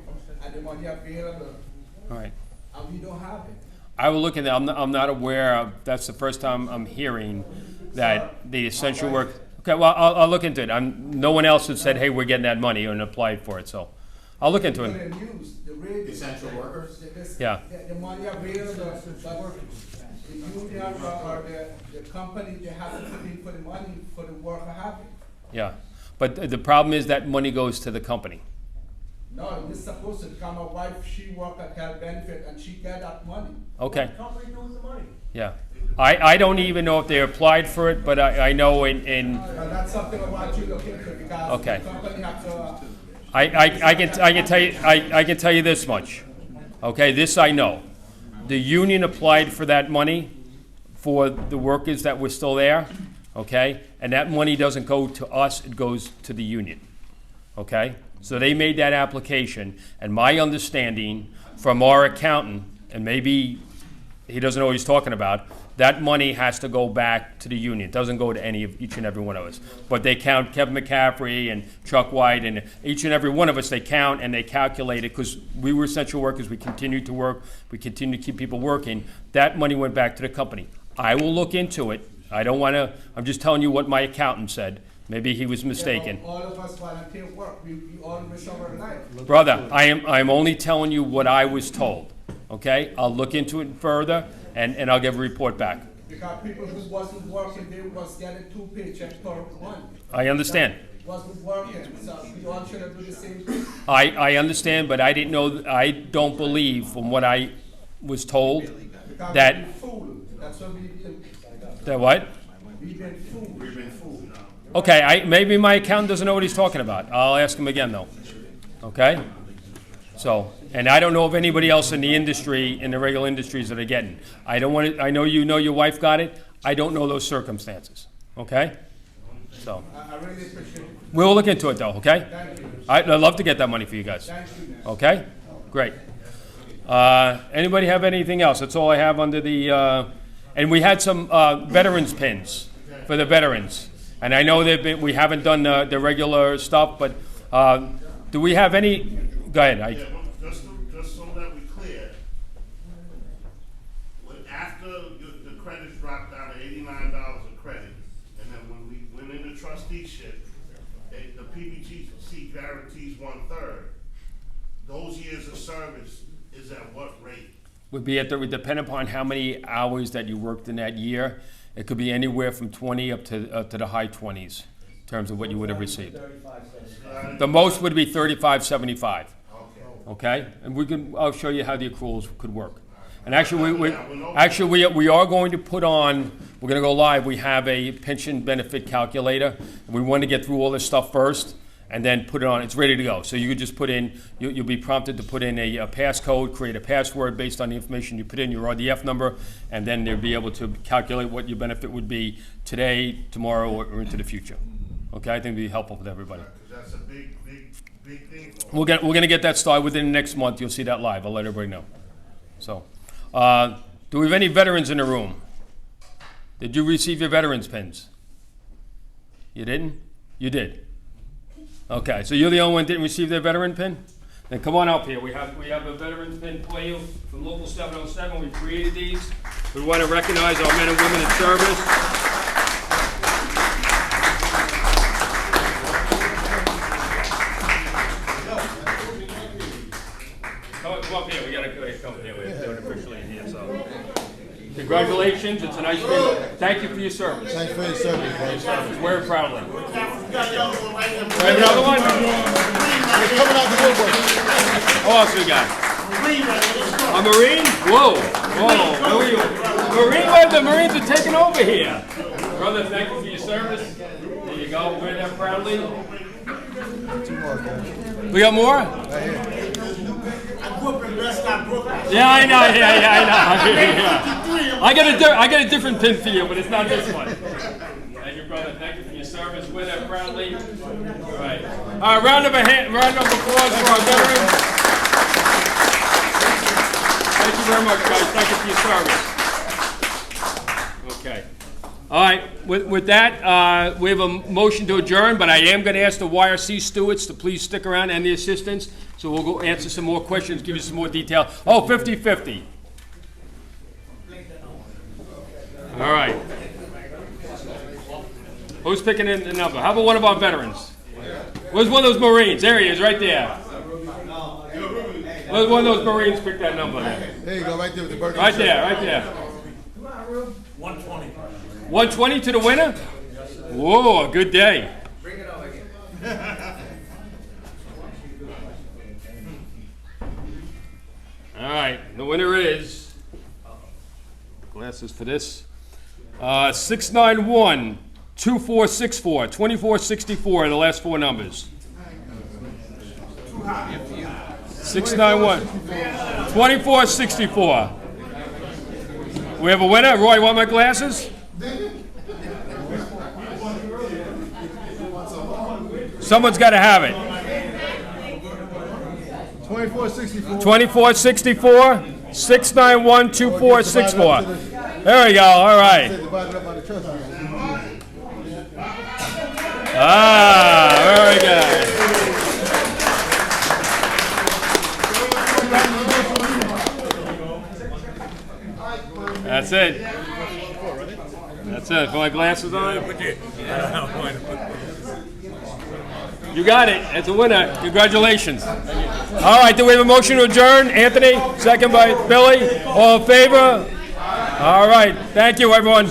and the money available, All right. and we don't have it. I will look at that. I'm not aware of, that's the first time I'm hearing that the essential work. Okay, well, I'll look into it. No one else has said, hey, we're getting that money and applied for it, so I'll look into it. The news, the radio. Essential workers? Yeah. The money available, but the union or the company, they have to put in for the money for the worker having. Yeah. But the problem is that money goes to the company. No, this supposed to come, my wife, she work at health benefit and she get that money. Okay. What company doing the money? Yeah. I don't even know if they applied for it, but I know in That's something I want you to look into, because Okay. the company have to, I can tell you this much. Okay, this I know. The union applied for that money for the workers that were still there, okay? And that money doesn't go to us, it goes to the union. Okay? So they made that application, and my understanding from our accountant, and maybe he doesn't know what he's talking about, that money has to go back to the union. It doesn't go to each and every one of us. But they count Kevin McCaffrey and Chuck White and each and every one of us, they count and they calculate it, because we were essential workers, we continued to work, we continued to keep people working. That money went back to the company. I will look into it. I don't want to, I'm just telling you what my accountant said. Maybe he was mistaken. all of us volunteer work, we all miss our life. Brother, I'm only telling you what I was told, okay? I'll look into it further, and I'll give a report back. Because people who wasn't working, they was getting 2 paychecks per month. I understand. Wasn't working, so we all should have do the same thing. I understand, but I didn't know, I don't believe from what I was told Because that, we've been fooled, that's what we've been, that what? we've been fooled. We've been fooled. Okay, maybe my accountant doesn't know what he's talking about. I'll ask him again, though. Okay? So, and I don't know of anybody else in the industry, in the regular industries that are getting. I don't want to, I know you know your wife got it. I don't know those circumstances. Okay? So, I really appreciate it. we'll look into it, though, okay? Thank you. I'd love to get that money for you guys. Thank you, man. Okay? Great. Anybody have anything else? That's all I have under the, and we had some veterans pins for the veterans. And I know we haven't done the regular stuff, but do we have any, go ahead. Yeah, well, just so that we clear, after the credits dropped down to $89 a credit, and then when we went into trusteeship, the PBGC guarantees 1/3. Those years of service is at what rate? Would would depend upon how many hours that you worked in that year. It could be anywhere from 20 up to the high 20s in terms of what you would have received. 35 The most would be 35.75. Okay, and I'll show you how the accruals could work. And actually, we are going to put on, we're going to go live. We have a pension benefit calculator. And we want to get through all this stuff first and then put it on. It's ready to go. So you could just put in, you'll be prompted to put in a passcode, create a password based on the information you put in, your RDF number, and then they'll be able to calculate what your benefit would be today, tomorrow, or into the future. Okay, I think it'd be helpful for everybody. That's a big thing. We're gonna get that started within the next month. You'll see that live. I'll let everybody know. So, do we have any veterans in the room? Did you receive your veterans pins? You didn't? You did. Okay, so you're the only one that didn't receive their veteran pin? Then come on up here. We have a veterans pin for you from Local 707. We created these. We want to recognize our men and women in service. Come up here. We got to come up here. We're doing it officially in here. So, congratulations. It's a nice pin. Thank you for your service. Thanks for your service. Wear it proudly. We got the other one right there. We have another one? We're coming out the woodwork. Who else we got? A Marine? Whoa. Whoa. Who are you? Marine? The Marines are taking over here. Brother, thank you for your service. There you go, wear that proudly. We got more? I grew up in West Brooklyn. Yeah, I know, yeah. I got a different pin for you, but it's not this one. Thank you, brother. Thank you for your service. Wear that proudly. All right. Round of applause for our veterans. Thank you very much, guys. Thank you for your service. Okay. All right. With that, we have a motion to adjourn, but I am going to ask the YRC stewards to please stick around and the assistants. So we'll go answer some more questions, give you some more detail. Oh, 50-50. All right. Who's picking in the number? How about one of our veterans? Where's one of those Marines? There he is, right there. Where's one of those Marines pick that number there? There you go, right there with the birthday. Right there, right there. 120. 120 to the winner? Whoa, a good day. Bring it over again. All right, the winner is, glasses for this, 691-2464, 2464, the last four numbers. 691, 2464. We have a winner. Roy, want my glasses? Someone's got to have it. 2464. 2464, 691-2464. There we go, all right. Divided up by the trustees. Very good. That's it. That's it. Put my glasses on. You got it. It's a winner. Congratulations. All right, do we have a motion to adjourn? Anthony, second by Billy. All in favor? All right. Thank you, everyone.